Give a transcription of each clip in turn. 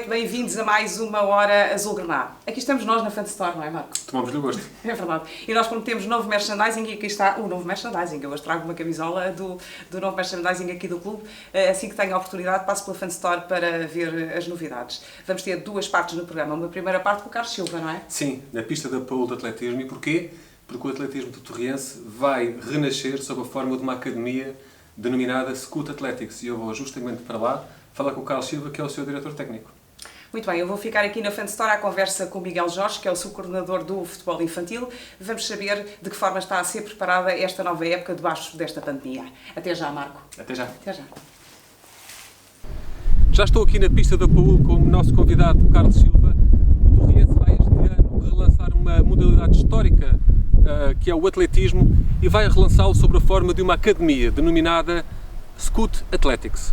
bem-vindos a mais uma Hora Azul Granada. Aqui estamos nós na Fanstore, não é, Marco? Tomamos-lhe o gosto. É verdade. E nós prometemos novo merchandising e aqui está o novo merchandising. Eu hoje trago uma camisola do novo merchandising aqui do clube. Assim que tenho a oportunidade, passo pela Fanstore para ver as novidades. Vamos ter duas partes no programa. Uma primeira parte com o Carlos Silva, não é? Sim, na pista da Paul de atletismo. E porquê? Porque o atletismo do Torriense vai renascer sob a forma de uma academia denominada Scoot Athletics. E eu vou justamente para lá falar com o Carlos Silva, que é o seu diretor técnico. Muito bem, eu vou ficar aqui na Fanstore à conversa com o Miguel Jorge, que é o subcoordenador do futebol infantil. Vamos saber de que forma está a ser preparada esta nova época debaixo desta pandemia. Até já, Marco. Até já. Até já. Já estou aqui na pista da Paul com o nosso convidado, Carlos Silva. O Torriense vai este ano relançar uma modalidade histórica, que é o atletismo, e vai relançá-lo sob a forma de uma academia denominada Scoot Athletics.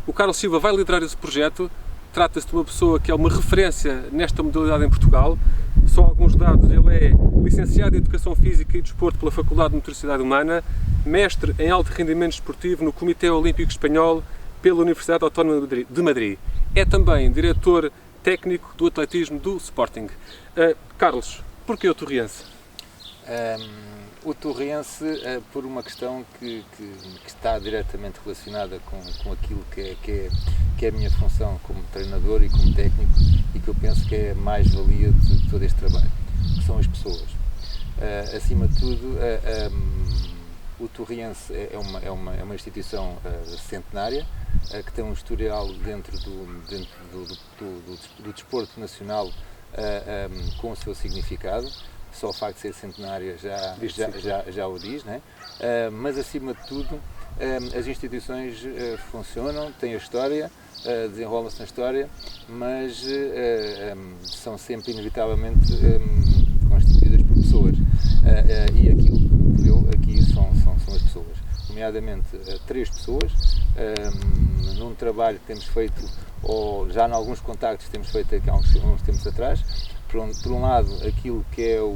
O Carlos Silva vai liderar esse projeto. Trata-se de uma pessoa que é uma referência nesta modalidade em Portugal. Só alguns dados: ele é licenciado em Educação Física e Desporto pela Faculdade de Motricidade Humana, mestre em Alto Rendimento Desportivo no Comitê Olímpico Espanhol pela Universidade Autónoma de Madrid. É também diretor técnico do atletismo do Sporting. Carlos, porquê o Torriense? O Torriense, por uma questão que está diretamente relacionada com aquilo que é a minha função como treinador e como técnico, e que eu penso que é a mais-valia de todo este trabalho, que são as pessoas. Acima de tudo, o Torriense é uma instituição centenária, que tem um historial dentro do desporto nacional com o seu significado. Só o facto de ser centenária já o diz, né? Mas acima de tudo as instituições funcionam, têm a história, desenrolam-se na história, mas são sempre inevitavelmente constituídas por pessoas, e aquilo que eu aqui são as pessoas, nomeadamente 3 pessoas, num trabalho que temos feito, ou já em alguns contactos que temos feito aqui há uns tempos atrás. Por um lado, aquilo que é o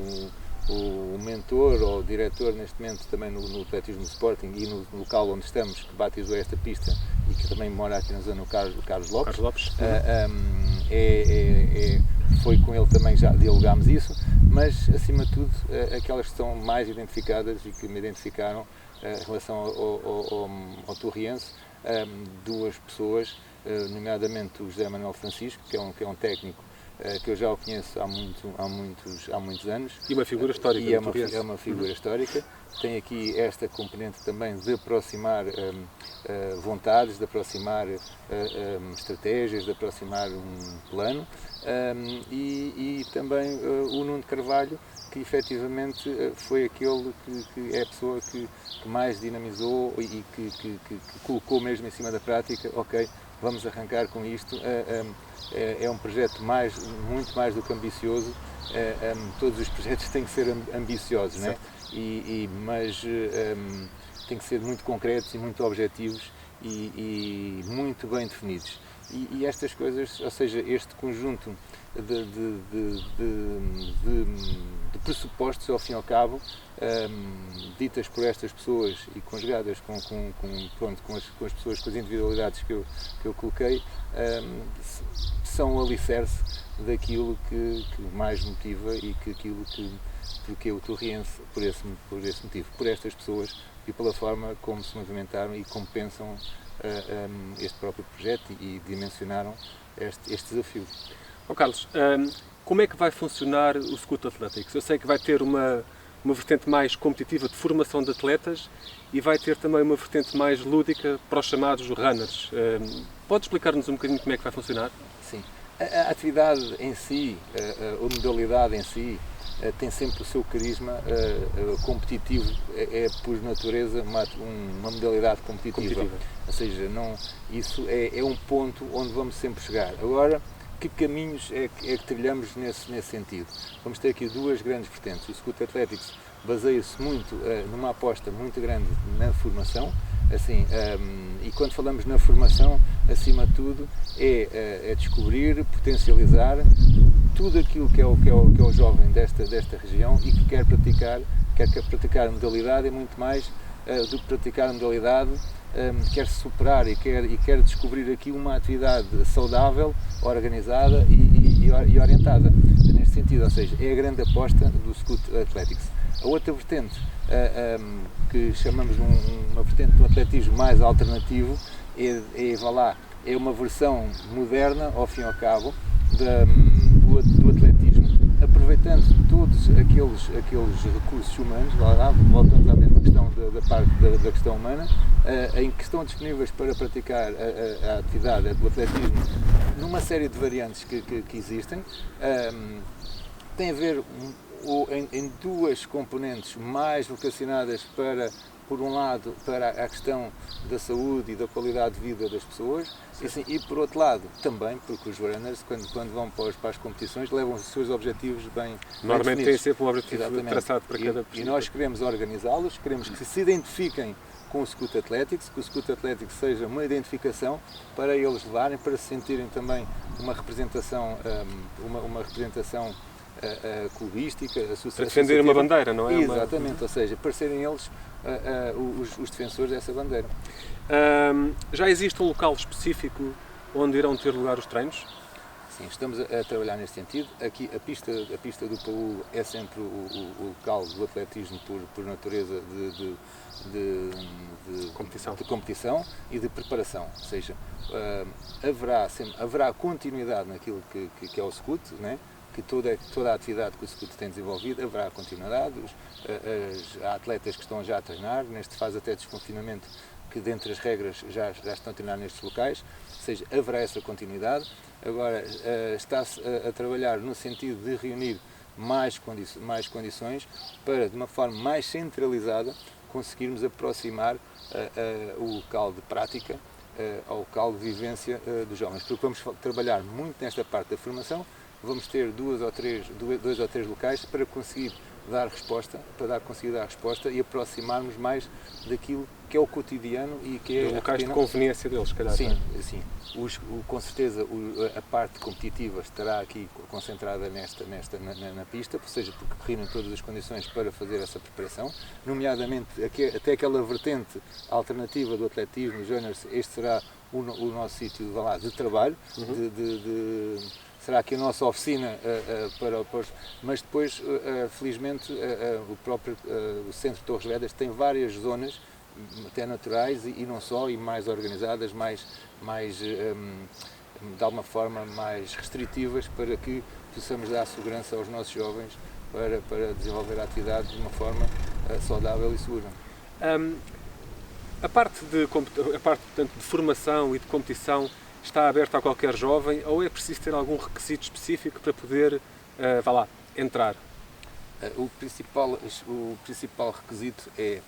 mentor ou o diretor neste momento também no atletismo do Sporting e no local onde estamos, que batizou esta pista e que também mora aqui na zona, o Carlos Lopes. Foi com ele também, já dialogámos isso, mas acima de tudo aquelas que estão mais identificadas e que me identificaram em relação ao Torriense, 2 pessoas, nomeadamente o José Manuel Francisco, que é um técnico que eu já o conheço há muitos anos. E uma figura histórica. E é uma figura histórica. Tem aqui esta componente também de aproximar vontades, de aproximar estratégias, de aproximar um plano. E também o Nuno Carvalho, que efetivamente foi aquele que é a pessoa que mais dinamizou e que colocou mesmo em cima da prática. Ok, vamos arrancar com isto. É um projeto muito mais do que ambicioso. Todos os projetos têm que ser ambiciosos, né? Mas têm que ser muito concretos e muito objetivos e muito bem definidos. E estas coisas, ou seja, este conjunto de pressupostos, ao fim e ao cabo, ditas por estas pessoas e conjugadas com as pessoas, com as individualidades que eu coloquei, são o alicerce daquilo que mais motiva e porque o Torriense, por esse motivo, por estas pessoas e pela forma como se movimentaram e como pensam este próprio projeto e dimensionaram este desafio. Carlos, como é que vai funcionar o Scoot Athletics? Eu sei que vai ter uma vertente mais competitiva de formação de atletas e vai ter também uma vertente mais lúdica para os chamados runners. Pode explicar-nos um bocadinho como é que vai funcionar? Sim. A atividade em si, a modalidade em si, tem sempre o seu carisma competitivo, é por natureza uma modalidade competitiva. Ou seja, isso é um ponto onde vamos sempre chegar. Agora, que caminhos é que trilhamos nesse sentido? Vamos ter aqui 2 grandes vertentes. O Scoot Athletics baseia-se muito numa aposta muito grande na formação, assim, e quando falamos na formação, acima de tudo, é descobrir, potencializar tudo aquilo que é o jovem desta região e que quer praticar a modalidade, é muito mais do que praticar a modalidade, quer se superar e quer descobrir aqui uma atividade saudável, organizada e orientada neste sentido, ou seja, é a grande aposta do Scout Athletics. A outra vertente, que chamamos uma vertente do atletismo mais alternativo, é uma versão moderna, ao fim e ao cabo, do atletismo, aproveitando todos aqueles recursos humanos, voltamos à mesma questão da parte da questão humana, em que estão disponíveis para praticar a atividade do atletismo numa série de variantes que existem. Tem a ver em duas componentes mais vocacionadas para, por um lado, para a questão da saúde e da qualidade de vida das pessoas, e por outro lado, também, porque os runners, quando vão para as competições, levam os seus objetivos bem Normalmente tem sempre um objetivo traçado para cada pessoa. E nós queremos organizá-los, queremos que se identifiquem com o Scout Athletics, que o Scout Athletics seja uma identificação para eles levarem, para se sentirem também uma representação clubística, para defender uma bandeira, não é? Exatamente, ou seja, para serem eles os defensores dessa bandeira. Já existe um local específico onde irão ter lugar os treinos? Sim, estamos a trabalhar nesse sentido. Aqui a pista do Paúl é sempre o local do atletismo por natureza de competição e de preparação, ou seja, haverá continuidade naquilo que é o Scout, né? Que toda a atividade que o Scout tem desenvolvido haverá continuidade. Há atletas que estão já a treinar, neste fase até desconfinamento, que dentre as regras já estão a treinar nestes locais, ou seja, haverá essa continuidade. Agora está-se a trabalhar no sentido de reunir mais condições para, de uma forma mais centralizada, conseguirmos aproximar o local de prática ao local de vivência dos jovens, porque vamos trabalhar muito nesta parte da formação. Vamos ter dois ou três locais para conseguir dar resposta e aproximarmos mais daquilo que é o cotidiano e que é locais de conveniência deles, se calhar. Sim, sim. Com certeza a parte competitiva estará aqui concentrada na pista, ou seja, porque reúnem todas as condições para fazer essa preparação, nomeadamente até aquela vertente alternativa do atletismo, os juniors. Este será o nosso sítio de trabalho, será aqui a nossa oficina mas depois, felizmente, o Centro de Torres Vedras tem várias zonas, até naturais e não só, e mais organizadas, mais de alguma forma mais restritivas, para que possamos dar segurança aos nossos jovens para desenvolver a atividade de uma forma saudável e segura. A parte portanto, de formação e de competição está aberta a qualquer jovem, ou é preciso ter algum requisito específico para poder, entrar? O principal requisito é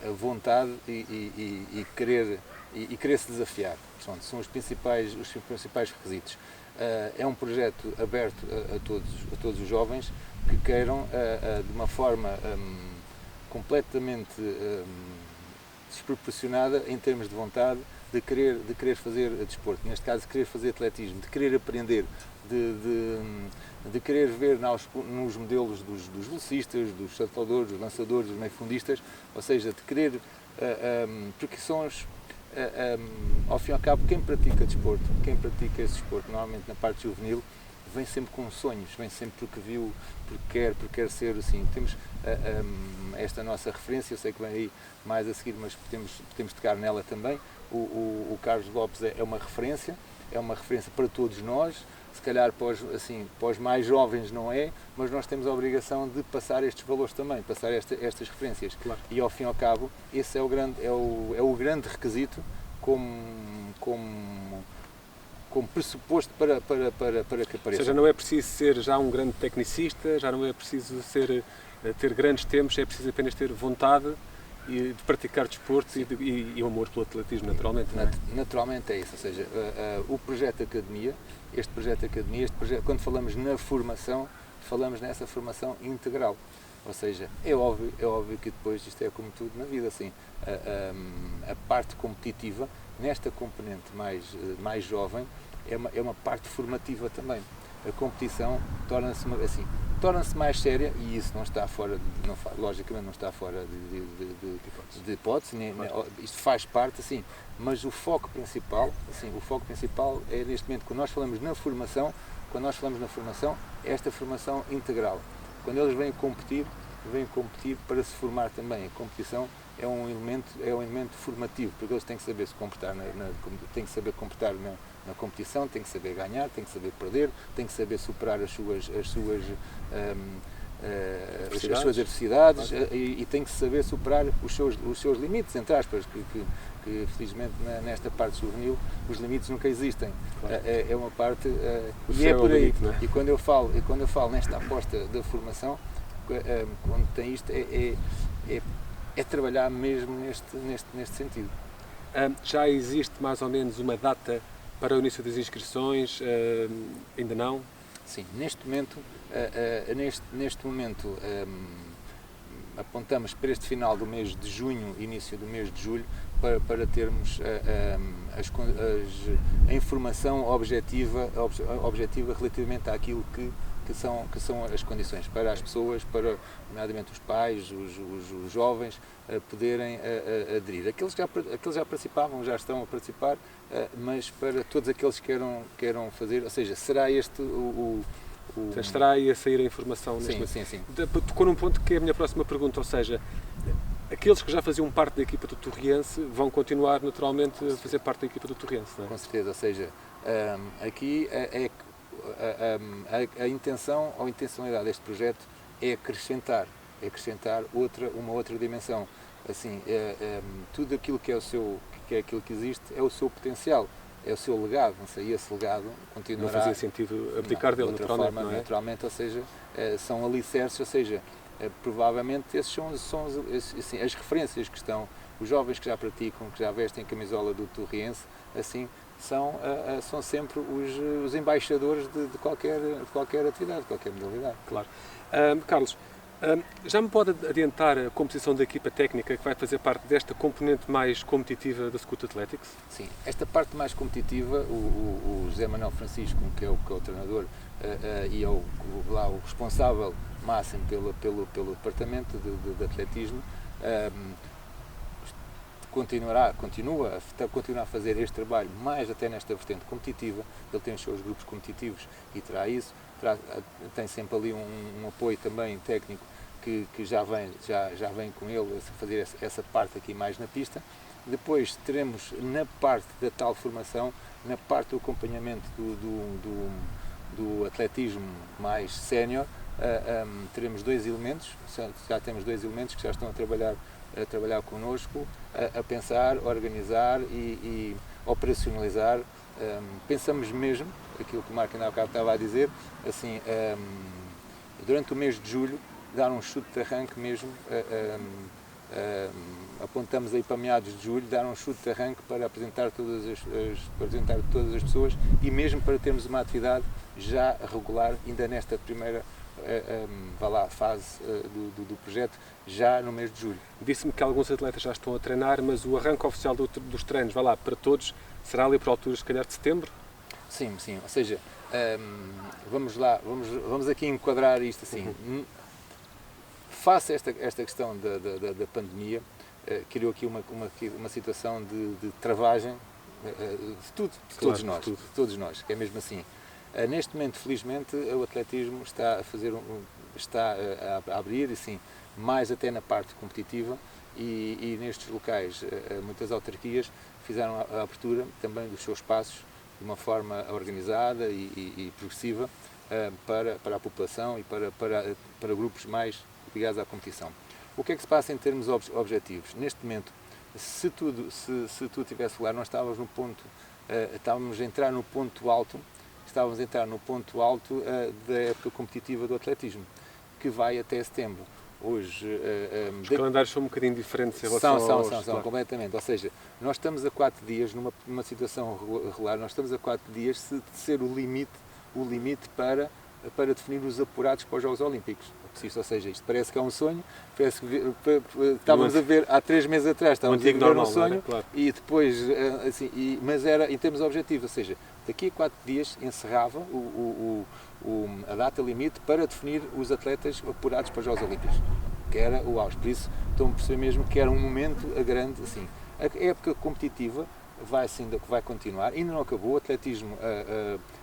a vontade e querer se desafiar. Pronto, são os principais requisitos. É um projeto aberto a todos os jovens que queiram, de uma forma completamente desproporcionada em termos de vontade, de querer fazer desporto, neste caso de querer fazer atletismo, de querer aprender, de querer ver nos modelos dos velocistas, dos saltadores, dos lançadores, dos meio-fundistas, ou seja, de querer, porque são ao fim e ao cabo, quem pratica desporto, quem pratica esse desporto, normalmente na parte juvenil, vem sempre com sonhos, vem sempre porque viu, porque quer ser assim. Temos esta nossa referência, eu sei que vem aí mais a seguir, mas podemos tocar nela também. O Carlos Lopes é uma referência para todos nós, se calhar para os mais jovens não é, mas nós temos a obrigação de passar estes valores também, passar estas referências. Claro. E ao fim e ao cabo, esse é o grande requisito como pressuposto para que apareça. Ou seja, não é preciso ser já um grande tecnicista, já não é preciso ter grandes tempos, é preciso apenas ter vontade de praticar desporto e o amor pelo atletismo, naturalmente. Não é? Naturalmente é isso, ou seja, o projeto Academia, quando falamos na formação, falamos nessa formação integral. Ou seja, é óbvio que depois isto é como tudo na vida, assim, a parte competitiva, nesta componente mais jovem, é uma parte formativa também. A competição torna-se assim, torna-se mais séria, e isso não está fora, logicamente não está fora de hipótese, isto faz parte, assim, mas o foco principal é neste momento, quando nós falamos na formação, é esta formação integral. Quando eles vêm competir para se formar também. A competição é um elemento formativo, porque eles têm que saber se comportar têm que saber comportar na competição, têm que saber ganhar, têm que saber perder, têm que saber superar as suas adversidades e têm que saber superar os seus limites, entre aspas, que felizmente nesta parte juvenil os limites nunca existem. Claro. É uma parte e é por aí. Limite, não é? E quando eu falo nesta aposta da formação, quando tem isto é trabalhar mesmo neste sentido. Já existe mais ou menos uma data para o início das inscrições? Ainda não? Sim, neste momento apontamos para este final do mês de junho, início do mês de julho, para termos a informação objetiva relativamente àquilo que são as condições para as pessoas, nomeadamente os pais, os jovens, poderem aderir. Aqueles que já participavam, já estão a participar, mas para todos aqueles que queiram fazer, ou seja, será este Estará aí a sair a informação neste momento. Sim. Tocou num ponto que é a minha próxima pergunta, ou seja, aqueles que já faziam parte da equipa do Torriense vão continuar naturalmente a fazer parte da equipa do Torriense, não é? Com certeza, ou seja, aqui a intenção ou a intencionalidade deste projeto é acrescentar uma outra dimensão. Assim, tudo aquilo que é aquilo que existe é o seu potencial, é o seu legado, não sei, e esse legado continuará. Não fazia sentido abdicar dele, naturalmente, não é? Naturalmente, ou seja, são alicerces, ou seja, provavelmente esses são assim, as referências que estão, os jovens que já praticam, que já vestem a camisola do Torriense, assim, são sempre os embaixadores de qualquer atividade, de qualquer modalidade. Claro. Carlos, já me pode adiantar a composição da equipa técnica que vai fazer parte desta componente mais competitiva da Scoot Athletics? Sim, esta parte mais competitiva, o José Manuel Francisco, que é o treinador e é o responsável máximo pelo departamento de atletismo, continua a fazer este trabalho mais até nesta vertente competitiva. Ele tem os seus grupos competitivos e terá isso. Tem sempre ali um apoio também técnico que já vem com ele a fazer essa parte aqui mais na pista. Depois teremos na parte da tal formação, na parte do acompanhamento do atletismo mais sénior, teremos já temos dois elementos que já estão a trabalhar connosco, a pensar, organizar e operacionalizar. Pensamos mesmo, aquilo que o Marco ainda há bocado estava a dizer, assim, durante o mês de julho, dar um chute de arranque mesmo, apontamos aí para meados de julho, dar um chute de arranque para apresentar todas as pessoas e mesmo para termos uma atividade já regular, ainda nesta primeira fase do projeto, já no mês de julho. Disse-me que alguns atletas já estão a treinar, mas o arranque oficial dos treinos, para todos, será ali por alturas, se calhar, de setembro? Sim, ou seja, vamos aqui enquadrar isto assim. Face a esta questão da pandemia, criou aqui uma situação de travagem de todos nós, que é mesmo assim. Neste momento, felizmente, o atletismo está a abrir, assim, mais até na parte competitiva e nestes locais, muitas autarquias fizeram a abertura também dos seus espaços de uma forma organizada e progressiva para a população e para grupos mais ligados à competição. O que é que se passa em termos objetivos? Neste momento, se tudo tivesse lugar, nós estávamos a entrar no ponto alto da época competitiva do atletismo, que vai até setembro. Hoje, os calendários são um bocadinho diferentes em relação são completamente. Ou seja, nós estamos a 4 dias numa situação regular, nós estamos a 4 dias de ser o limite para definir os apurados para os Jogos Olímpicos. ou seja, isto parece que é um sonho, parece que estávamos a ver há 3 meses atrás, estávamos a ver normal, um sonho, era, claro. e depois, assim, mas era em termos objetivos, ou seja, daqui a 4 dias encerrava a data limite para definir os atletas apurados para os Jogos Olímpicos, que era o auge. Por isso, estão a perceber mesmo que era um momento grande, assim. A época competitiva vai continuar, ainda não acabou. O atletismo,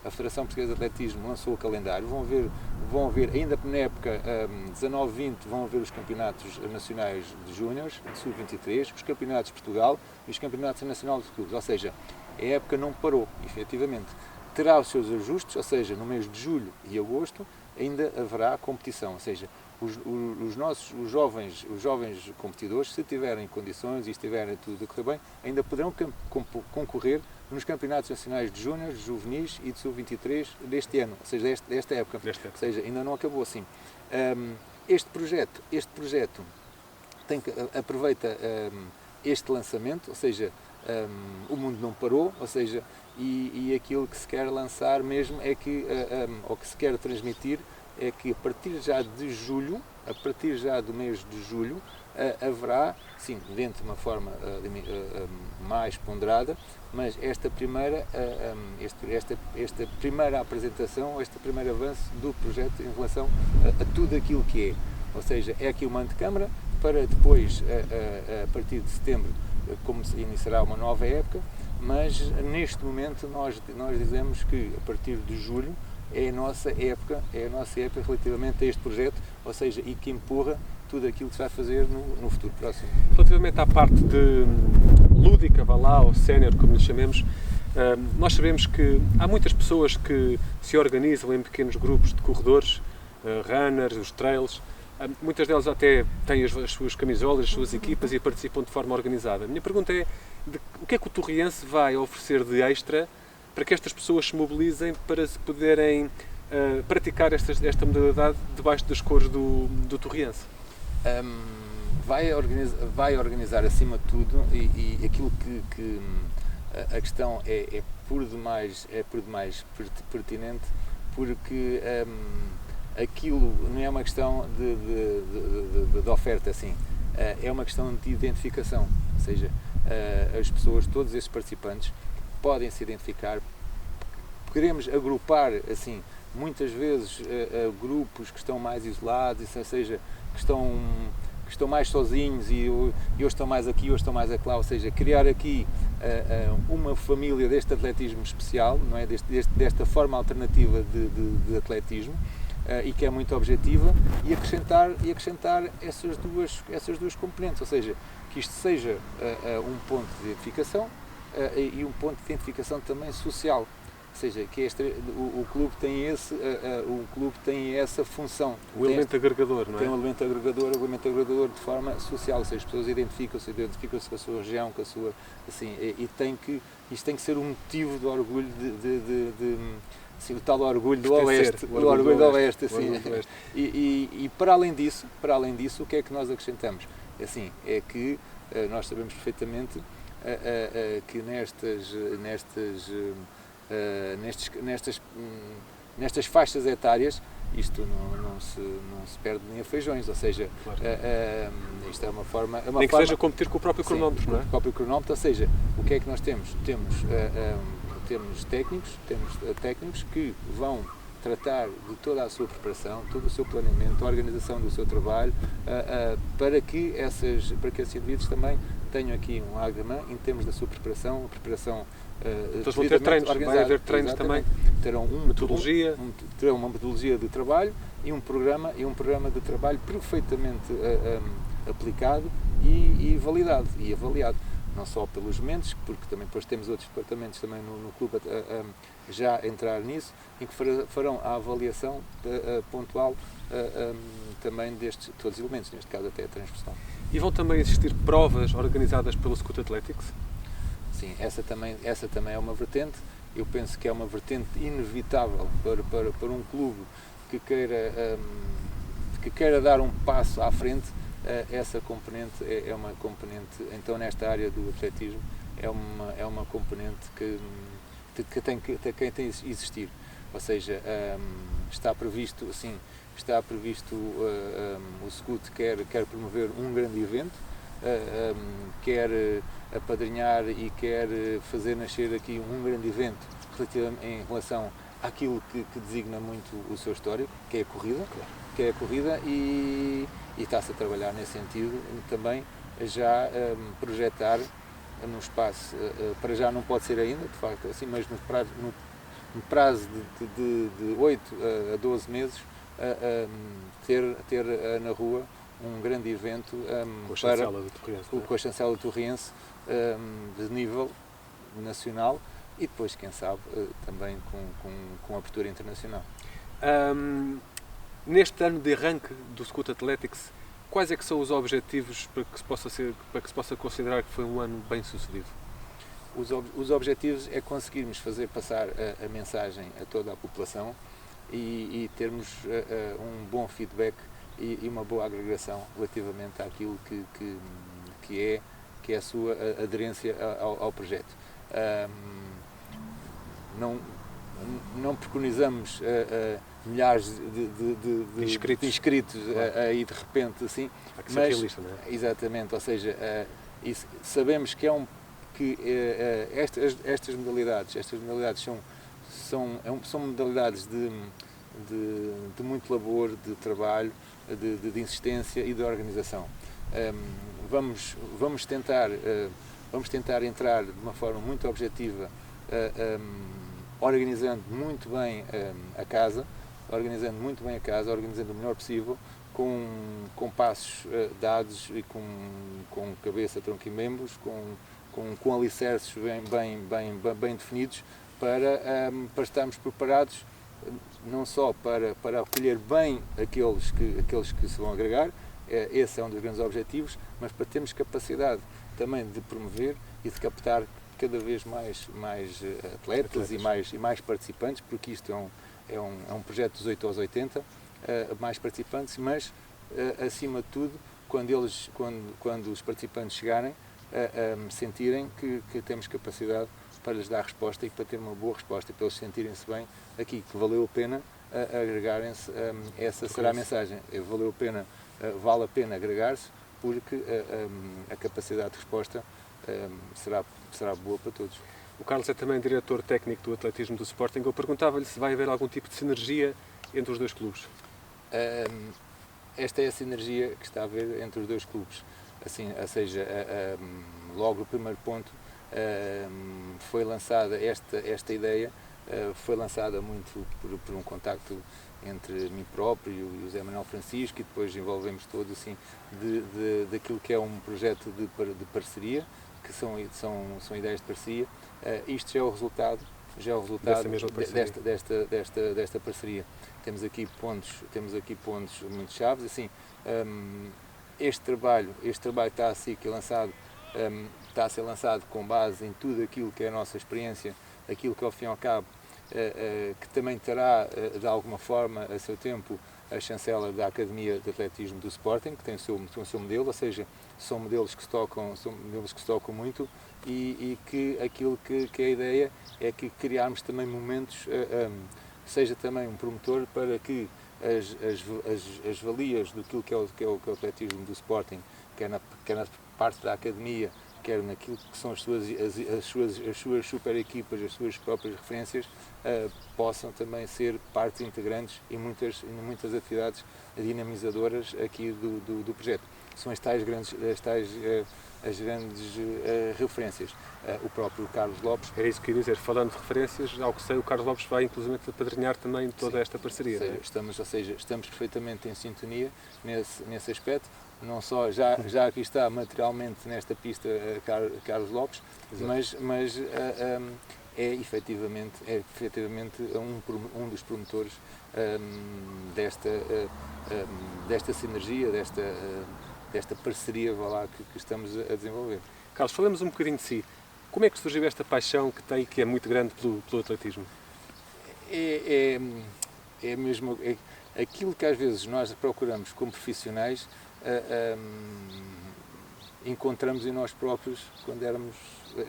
a Federação Portuguesa de Atletismo lançou o calendário, vão haver ainda na época 19-20, vão haver os campeonatos nacionais de júniores, de sub-23, os campeonatos de Portugal e os campeonatos nacionais de clubes, ou seja, a época não parou, efetivamente. Terá os seus ajustes, ou seja, no mês de julho e agosto ainda haverá competição, ou seja, os jovens competidores, se tiverem condições e estiverem tudo a correr bem, ainda poderão concorrer nos campeonatos nacionais de júniores, de juvenis e de sub-23 deste ano, ou seja, desta época. Ou seja, ainda não acabou assim. Este projeto aproveita este lançamento, ou seja, o mundo não parou, ou seja, e aquilo que se quer lançar mesmo é que, ou que se quer transmitir, é que a partir já de julho, a partir já do mês de julho, haverá, sim, dentro de uma forma mais ponderada, mas esta primeira apresentação, este primeiro avanço do projeto em relação a tudo aquilo que é. Ou seja, é aqui uma antecâmara para depois, a partir de setembro, como se iniciará uma nova época, mas neste momento nós dizemos que a partir de julho é a nossa época relativamente a este projeto, ou seja, e que empurra tudo aquilo que se vai fazer no futuro próximo. Relativamente à parte de lúdica, vá lá, ou sénior, como lhe chamemos, nós sabemos que há muitas pessoas que se organizam em pequenos grupos de corredores, runners, os trails. Muitas delas até têm as suas camisolas, as suas equipas e participam de forma organizada. A minha pergunta é, o que é que o Torriense vai oferecer de extra para que estas pessoas se mobilizem para se poderem praticar esta modalidade debaixo das cores do Torriense? Vai organizar acima de tudo, e aquilo que a questão é por demais pertinente, porque aquilo não é uma questão de oferta, assim, é uma questão de identificação, ou seja, as pessoas, todos esses participantes podem se identificar. Queremos agrupar, assim, muitas vezes grupos que estão mais isolados, ou seja, que estão mais sozinhos e hoje estão mais aqui, hoje estão mais acolá, ou seja, criar aqui uma família deste atletismo especial, não é? Desta forma alternativa de atletismo, e que é muito objetiva, e acrescentar essas duas componentes, ou seja, que isto seja um ponto de identificação e um ponto de identificação também social. Ou seja, que o clube tem essa função. O elemento agregador, não é? Tem um elemento agregador de forma social, ou seja, as pessoas identificam-se com a sua região, com a sua, assim, isto tem que ser um motivo de orgulho assim, o tal orgulho do Oeste, o orgulho do Oeste, assim. E para além disso, o que é que nós acrescentamos? Assim, é que nós sabemos perfeitamente que nestas faixas etárias isto não se perde nem a feijões, ou seja, claro. Isto é uma forma... Nem que seja competir com o próprio cronómetro, sim, não é? Com o próprio cronómetro, ou seja, o que é que nós temos? Temos técnicos que vão tratar de toda a sua preparação, todo o seu planeamento, a organização do seu trabalho, para que esses indivíduos também tenham aqui um agremã em termos da sua preparação, então vão ter treinos, vai haver treinos também, terão uma metodologia de trabalho e um programa de trabalho perfeitamente aplicado e validado e avaliado, não só pelos mentes, porque também depois temos outros departamentos também no clube já a entrar nisso, em que farão a avaliação pontual também destes todos os elementos, neste caso até a transversal. E vão também existir provas organizadas pelo Scoot Athletics? Sim, essa também é uma vertente. Eu penso que é uma vertente inevitável para um clube que queira dar um passo à frente. Essa componente é uma componente, então nesta área do atletismo, é uma componente que tem que existir. Ou seja, está previsto, assim, está previsto, o SCUT quer promover um grande evento, quer apadrinhar e quer fazer nascer aqui um grande evento em relação àquilo que designa muito o seu histórico, que é a corrida, e está-se a trabalhar nesse sentido também, já projetar no espaço, para já não pode ser ainda, de facto, assim, mas no prazo de 8 a 12 meses, ter na rua um grande evento com a chancela torriense de nível nacional e depois, quem sabe, também com abertura internacional. Neste ano de arranque do SCUT Athletics, quais é que são os objetivos para que se possa considerar que foi um ano bem sucedido? Os objetivos é conseguirmos fazer passar a mensagem a toda a população e termos um bom feedback e uma boa agregação relativamente àquilo que é a sua aderência ao projeto. Não preconizamos milhares de inscritos aí de repente assim, mas realista, não é? Exatamente, ou seja, sabemos que estas modalidades são modalidades de muito labor, de trabalho, de insistência e de organização. Vamos tentar entrar de uma forma muito objetiva, organizando muito bem a casa, organizando o melhor possível, com passos dados e com cabeça, tronco e membros, com alicerces bem definidos, para estarmos preparados não só para acolher bem aqueles que se vão agregar, esse é um dos grandes objetivos, mas para termos capacidade também de promover e de captar cada vez mais atletas e mais participantes, porque isto é um projeto dos 8 aos 80, mais participantes, mas acima de tudo, quando os participantes chegarem, sentirem que temos capacidade para lhes dar resposta e para ter uma boa resposta, para eles sentirem-se bem aqui, que valeu a pena agregarem-se. Essa será a mensagem. Vale a pena agregar-se, porque a capacidade de resposta será boa para todos. O Carlos é também diretor técnico do atletismo do Sporting. Eu perguntava-lhe se vai haver algum tipo de sinergia entre os dois clubes. Esta é a sinergia que está a haver entre os dois clubes. Assim, ou seja, logo no primeiro ponto, foi lançada esta ideia, foi lançada muito por um contacto entre mim próprio e o José Manuel Francisco, e depois envolvemos todos assim daquilo que é um projeto de parceria, que são ideias de parceria. Isto já é o resultado desta parceria. Temos aqui pontos muito chaves. Assim, este trabalho está a ser lançado com base em tudo aquilo que é a nossa experiência, aquilo que ao fim e ao cabo, que também terá de alguma forma a seu tempo a chancela da Academia de Atletismo do Sporting, que tem o seu modelo, ou seja, são modelos que se tocam muito, e que aquilo que é a ideia é que criarmos também momentos, seja também um promotor para que as valias do que é o atletismo do Sporting, quer na parte da Academia, quer naquilo que são as suas super equipas, as suas próprias referências, possam também ser partes integrantes em muitas atividades dinamizadoras aqui do projeto. São as grandes referências. O próprio Carlos Lopes... É isso que eu ia dizer. Falando de referências, ao que sei, o Carlos Lopes vai inclusive apadrinhar também toda esta parceria. Estamos perfeitamente em sintonia nesse aspecto. Não só já aqui está materialmente nesta pista Carlos Lopes, mas é efetivamente um dos promotores desta sinergia, desta parceria que estamos a desenvolver. Carlos, falamos um bocadinho de si. Como é que surgiu esta paixão que tem, que é muito grande pelo atletismo? É mesmo aquilo que às vezes nós procuramos como profissionais. encontramos em nós próprios quando éramos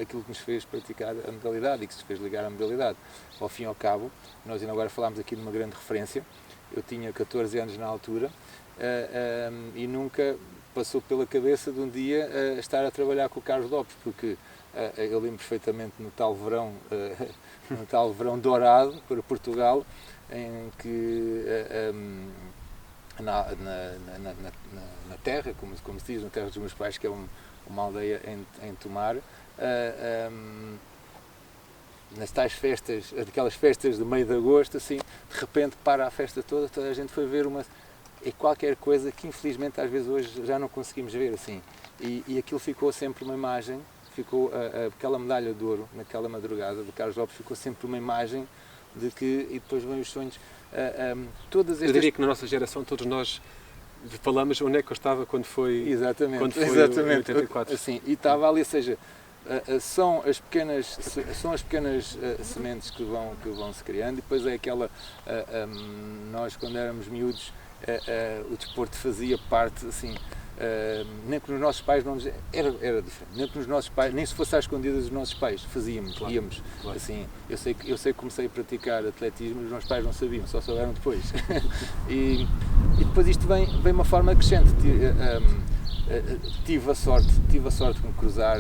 aquilo que nos fez praticar a modalidade e que nos fez ligar à modalidade. Ao fim e ao cabo, nós ainda agora falámos aqui de uma grande referência. Eu tinha 14 anos na altura e nunca passou pela cabeça de um dia estar a trabalhar com o Carlos Lopes, porque eu lembro perfeitamente no tal verão dourado para Portugal, em que na terra, como se diz, na terra dos meus pais, que é uma aldeia em Tomar, nas tais festas, aquelas festas de meio de agosto, assim, de repente para a festa toda a gente foi ver qualquer coisa que infelizmente às vezes hoje já não conseguimos ver, assim, e aquilo ficou sempre uma imagem, ficou aquela medalha de ouro naquela madrugada do Carlos Lopes, ficou sempre uma imagem de que, e depois vêm os sonhos, todas estas... Eu diria que na nossa geração todos nós falamos onde é que eu estava quando foi, exatamente, 84. Assim, e estava ali, ou seja, são as pequenas sementes que vão se criando, e depois é aquela, nós quando éramos miúdos, o desporto fazia parte, assim, nem que nos nossos pais não nos... era diferente, nem que nos nossos pais, nem se fosse às escondidas dos nossos pais, fazíamos, claro, íamos, claro. Assim, eu sei que comecei a praticar atletismo, os meus pais não sabiam, só souberam depois. e depois isto vem uma forma crescente. Tive a sorte de me cruzar,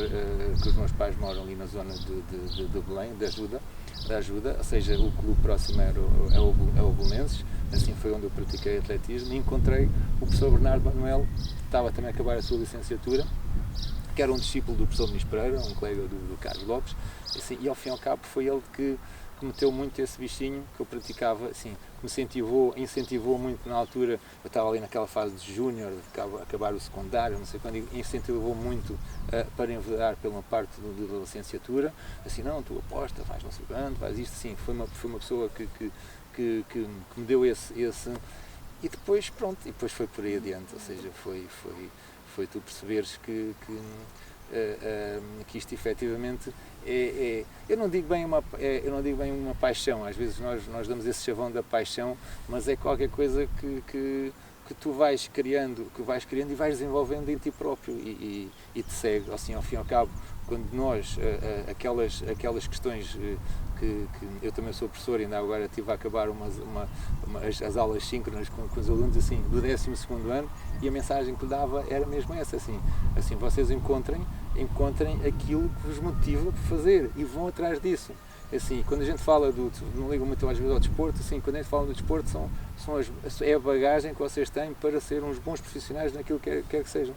que os meus pais moram ali na zona de Belém, da ajuda, ou seja, o clube próximo é o Belenenses, assim foi onde eu pratiquei atletismo, e encontrei o professor Bernardo Manuel, que estava também a acabar a sua licenciatura, que era um discípulo do professor Muniz Pereira, um colega do Carlos Lopes, assim, e ao fim e ao cabo foi ele que meteu muito esse bichinho que eu praticava, assim, me incentivou muito na altura. Eu estava ali naquela fase de júnior, de acabar o secundário, não sei quando, e incentivou muito para enveredar pela parte da licenciatura, assim, não, tu aposta, vais não sei quando, vais isto, sim, foi uma pessoa que me deu esse e depois, pronto, e depois foi por aí adiante, ou seja, foi tu perceberes que isto efetivamente eu não digo bem uma paixão, às vezes nós damos esse chavão da paixão, mas é qualquer coisa que tu vais criando e vais desenvolvendo em ti próprio e te segue, assim, ao fim e ao cabo, quando nós, aquelas questões que eu também sou professor e ainda agora estive a acabar as aulas síncronas com os alunos, assim, do 12º ano, e a mensagem que lhe dava era mesmo essa, assim vocês encontrem aquilo que vos motiva por fazer e vão atrás disso. Assim, quando a gente fala não ligo muito às vezes ao desporto, assim, quando a gente fala do desporto é a bagagem que vocês têm para ser uns bons profissionais naquilo que quer que sejam.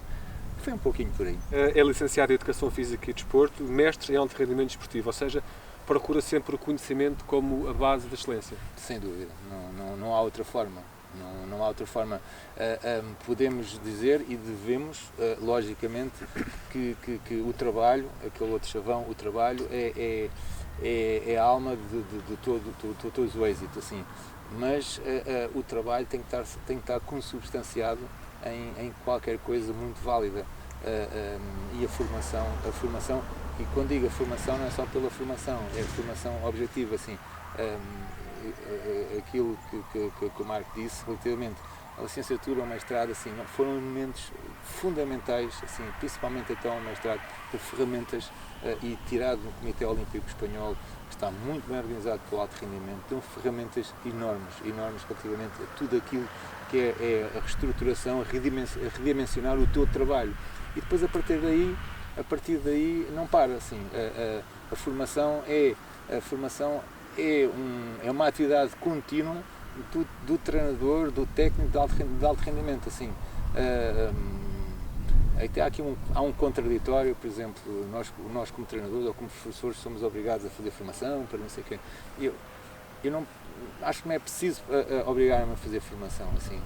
Foi um pouquinho por aí. É licenciado em Educação Física e Desporto, mestre em Alto Rendimento Desportivo, ou seja, procura sempre o conhecimento como a base da excelência. Sem dúvida, não há outra forma. Não há outra forma. Podemos dizer e devemos, logicamente, que o trabalho, aquele outro chavão, o trabalho é a alma de todo o êxito, assim. Mas o trabalho tem que estar consubstanciado em qualquer coisa muito válida. E a formação, e quando digo a formação não é só pela formação, é a formação objetiva, assim. Aquilo que o Marco disse relativamente à licenciatura ou mestrado, assim, foram elementos fundamentais, assim, principalmente então o mestrado, por ferramentas e tirado no Comitê Olímpico Espanhol, que está muito bem organizado pelo alto rendimento, dão ferramentas enormes relativamente a tudo aquilo que é a reestruturação, a redimensionar o teu trabalho. E depois a partir daí não para, assim, a formação é uma atividade contínua do treinador, do técnico de alto rendimento, assim. Até há um contraditório, por exemplo, nós como treinadores ou como professores somos obrigados a fazer formação para não sei o quê. Eu não acho que não é preciso obrigar-me a fazer formação, assim.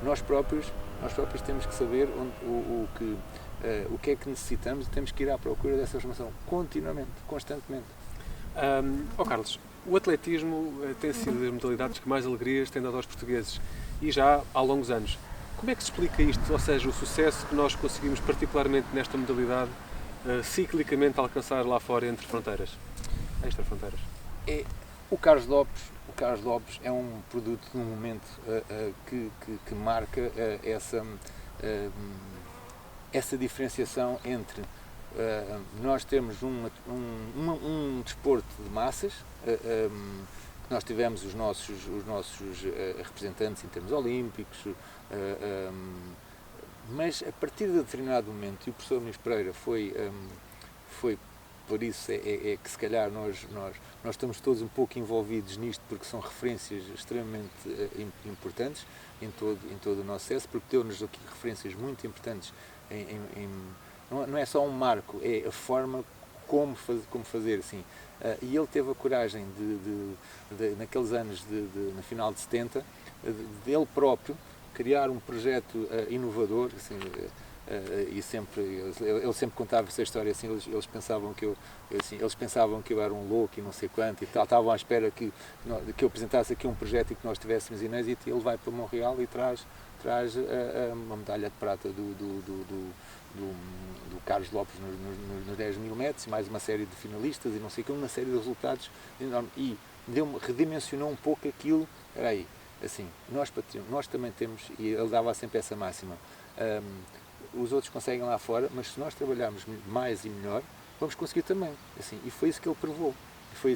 Nós próprios temos que saber o que é que necessitamos e temos que ir à procura dessa formação continuamente, constantemente. Carlos, o atletismo tem sido das modalidades que mais alegrias tem dado aos portugueses e já há longos anos. Como é que se explica isto? Ou seja, o sucesso que nós conseguimos, particularmente nesta modalidade, ciclicamente alcançar lá fora extra-fronteiras? O Carlos Lopes é um produto de um momento que marca essa diferenciação entre nós temos um desporto de massas, nós tivemos os nossos representantes em termos olímpicos, mas a partir de determinado momento, e o professor Muniz Pereira foi por isso que se calhar nós estamos todos um pouco envolvidos nisto, porque são referências extremamente importantes em todo o nosso processo, porque deu-nos aqui referências muito importantes não é só um marco, é a forma como fazer assim. E ele teve a coragem naqueles anos, no final de 70, ele próprio criar um projeto inovador, assim, e ele sempre contava essa história assim, eles pensavam que eu era um louco e não sei quanto e tal, estavam à espera que eu apresentasse aqui um projeto e que nós tivéssemos em êxito. Ele vai para Montreal e traz uma medalha de prata do Carlos Lopes nos 10.000 metros, e mais uma série de finalistas e não sei o que, uma série de resultados enormes, e redimensionou um pouco aquilo. Espera aí, assim, nós também temos, e ele dava sempre essa máxima, os outros conseguem lá fora, mas se nós trabalharmos mais e melhor, vamos conseguir também. Assim, e foi isso que ele provou. Foi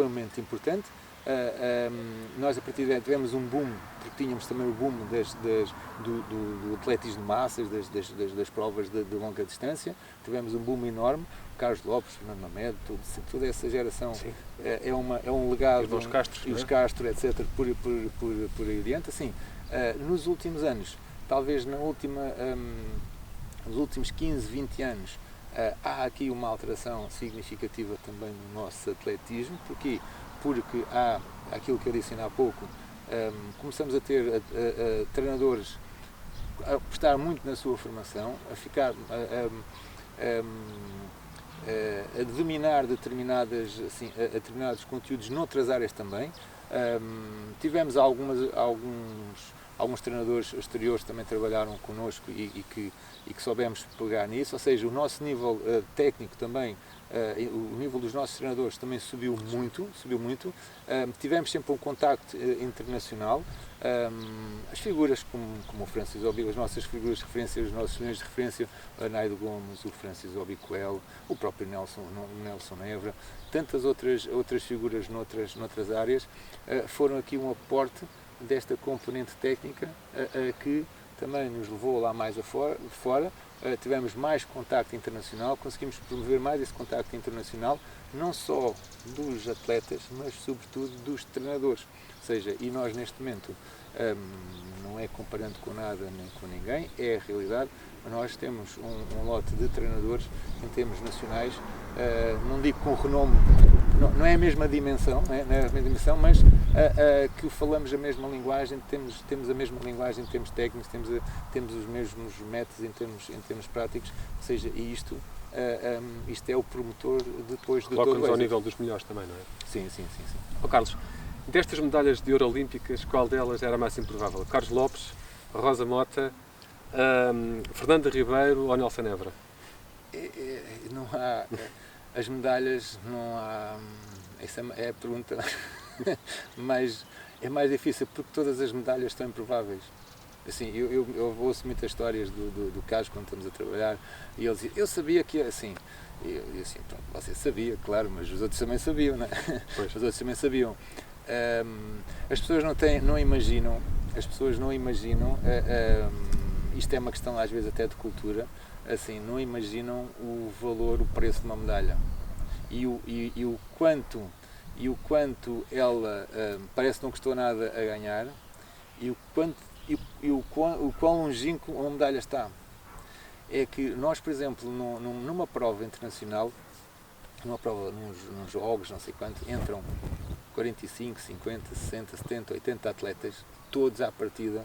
um momento importante. Nós a partir daí tivemos um boom, porque tínhamos também o boom do atletismo de massas, das provas de longa distância. Tivemos um boom enorme. O Carlos Lopes, Fernando Mamed, toda essa geração é um legado. E os Castro, etc. Por aí adiante. Assim, nos últimos anos, talvez nos últimos 15, 20 anos, há aqui uma alteração significativa também no nosso atletismo. Porquê? Porque há aquilo que eu disse ainda há pouco, começamos a ter treinadores a apostar muito na sua formação, a ficar a dominar determinados conteúdos noutras áreas também. Tivemos alguns treinadores exteriores também trabalharam connosco e que soubemos pegar nisso, ou seja, o nosso nível técnico também, o nível dos nossos treinadores também subiu muito. Tivemos sempre um contacto internacional. As figuras como o Francis Obi, as nossas figuras de referência, os nossos senhores de referência, a Naido Gomes, o Francis Obi Coelho, o próprio Nelson Nevra, tantas outras figuras noutras áreas, foram aqui um aporte desta componente técnica que também nos levou lá mais fora. Tivemos mais contacto internacional, conseguimos promover mais esse contacto internacional, não só dos atletas, mas sobretudo dos treinadores. Ou seja, e nós neste momento, não é comparando com nada nem com ninguém, é a realidade, nós temos um lote de treinadores em termos nacionais, não digo com renome, não é a mesma dimensão, mas que falamos a mesma linguagem, temos a mesma linguagem em termos técnicos, temos os mesmos métodos em termos práticos, ou seja, e isto é o promotor depois de todo o Coloca-nos ao nível dos melhores também, não é? Sim. Carlos, destas medalhas de ouro olímpicas, qual delas era mais improvável? Carlos Lopes, Rosa Mota, Fernanda Ribeiro ou Nelson Nevra? Não há... As medalhas, não há... Essa é a pergunta mas é mais difícil, porque todas as medalhas estão improváveis. Assim, eu ouço muitas histórias do Carlos quando estamos a trabalhar, e ele dizia, eu sabia que era assim. E eu assim, pronto, você sabia, claro, mas os outros também sabiam, não é? Os outros também sabiam. As pessoas não imaginam, isto é uma questão às vezes até de cultura, assim, não imaginam o valor, o preço de uma medalha e o quanto ela parece que não custou nada a ganhar e o quão longínquo uma medalha está. É que nós, por exemplo, numa prova internacional, nos jogos, não sei quanto, entram 45, 50, 60, 70, 80 atletas, todos à partida,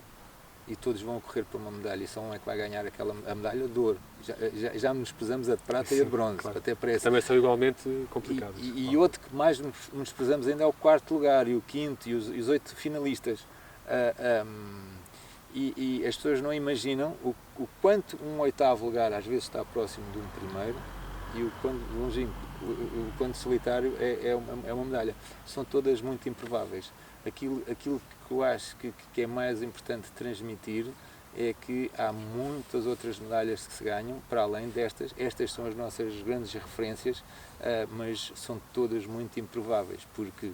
e todos vão correr para uma medalha, e só um é que vai ganhar a medalha de ouro. Já nos pesamos a de prata e a de bronze. Claro. Até parece. Também são igualmente complicados. E outro que mais nos pesamos ainda é o quarto lugar, e o quinto, e os 8 finalistas. E as pessoas não imaginam o quanto um 8º lugar às vezes está próximo de um primeiro, e o quanto solitário é uma medalha. São todas muito improváveis. Aquilo que eu acho que é mais importante transmitir é que há muitas outras medalhas que se ganham para além destas. Estas são as nossas grandes referências, mas são todas muito improváveis, porque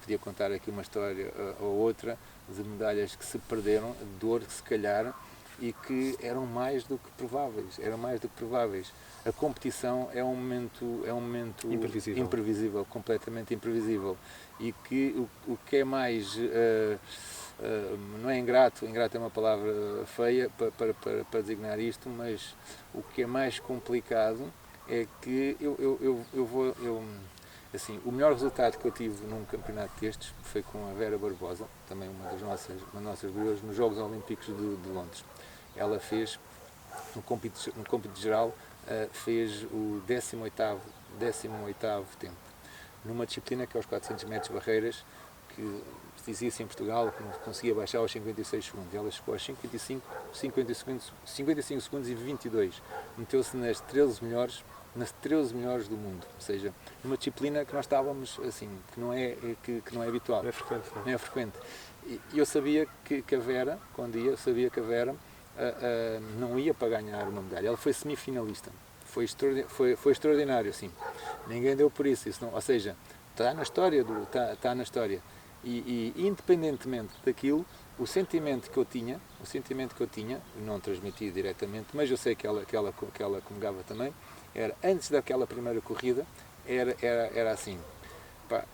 podia contar aqui uma história ou outra de medalhas que se perderam, de ouro se calhar, e que eram mais do que prováveis. A competição é um momento imprevisível, completamente imprevisível, e que o que é mais não é ingrato é uma palavra feia para designar isto, mas o que é mais complicado é que assim, o melhor resultado que eu tive num campeonato destes foi com a Vera Barbosa, também uma das nossas gloriosas, nos Jogos Olímpicos de Londres. Ela fez, no compito geral, fez o 18º tempo, numa disciplina que é os 400 metros barreiras, que dizia-se em Portugal que não conseguia baixar aos 56 segundos. Ela chegou aos 55 segundos e 22. Meteu-se nas 13 melhores do mundo. Ou seja, numa disciplina que nós estávamos, assim, que não é habitual. Não é frequente. E eu sabia que a Vera, não ia para ganhar uma medalha. Ela foi semifinalista. Foi extraordinário, assim. Ninguém deu por isso. Ou seja, está na história. E independentemente daquilo, o sentimento que eu tinha, não transmiti diretamente, mas eu sei que ela comungava também, era, antes daquela primeira corrida, era assim, pá,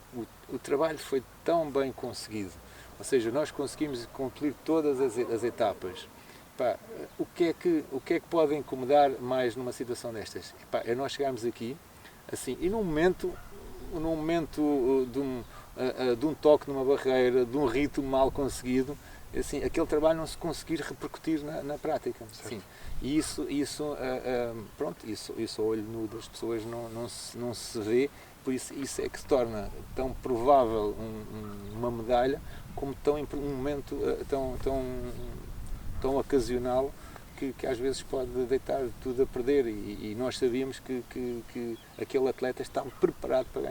o trabalho foi tão bem conseguido, ou seja, nós conseguimos concluir todas as etapas. Pá, o que é que pode incomodar mais numa situação destas? Pá, é nós chegarmos aqui, assim, e num momento de um toque numa barreira, de um ritmo mal conseguido, assim, aquele trabalho não se conseguir repercutir na prática. Sim. E isso a olho nu das pessoas não se vê, por isso é que se torna tão provável uma medalha como um momento tão ocasional que às vezes pode deitar tudo a perder, e nós sabíamos que aquele atleta está preparado para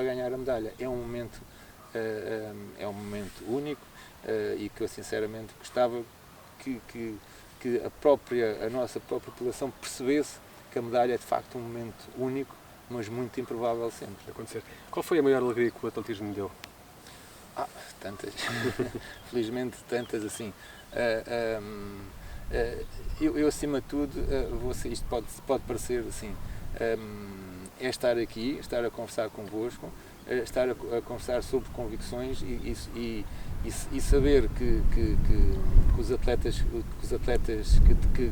ganhar a medalha. É um momento único, e que eu sinceramente gostava que a nossa própria população percebesse que a medalha é de facto um momento único, mas muito improvável sempre. Acontecer. Qual foi a maior alegria que o atletismo me deu? Tantas. Felizmente tantas, assim. Eu acima de tudo, isto pode parecer assim, é estar aqui, estar a conversar convosco, estar a conversar sobre convicções e saber que os atletas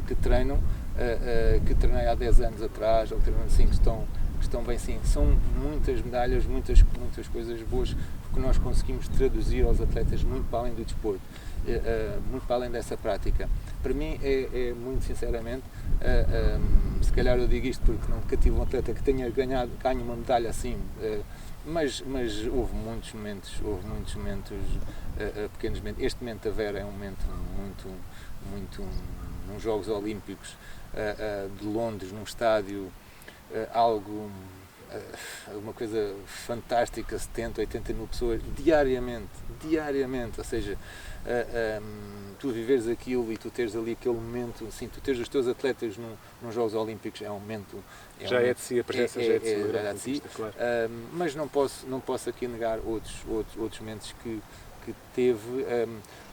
que treinam, que treinei há 10 anos atrás, ou que treinam assim, que estão bem, sim, são muitas medalhas, muitas coisas boas que nós conseguimos traduzir aos atletas muito para além do desporto, muito para além dessa prática. Para mim é muito sinceramente, se calhar eu digo isto porque nunca tive um atleta que tenha ganho uma medalha assim, mas houve muitos momentos pequenos momentos. Este momento da Vera é um momento muito nos Jogos Olímpicos de Londres, num estádio, uma coisa fantástica, 70, 80 mil pessoas diariamente, ou seja, tu viveres aquilo e tu teres ali aquele momento, assim, tu teres os teus atletas nos Jogos Olímpicos, é um momento... É de si, a presença já é de si, claro. Mas não posso aqui negar outros momentos que teve,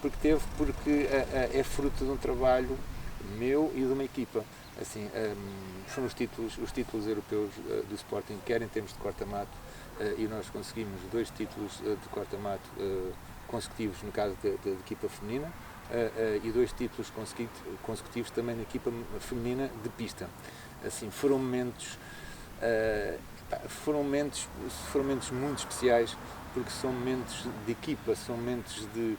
porque é fruto de um trabalho meu e de uma equipa. Assim, foram os títulos europeus do Sporting, quer em termos de corta-mato, e nós conseguimos 2 títulos de corta-mato consecutivos no caso da equipa feminina, e 2 títulos consecutivos também na equipa feminina de pista. Assim, foram momentos muito especiais, porque são momentos de equipa, são momentos que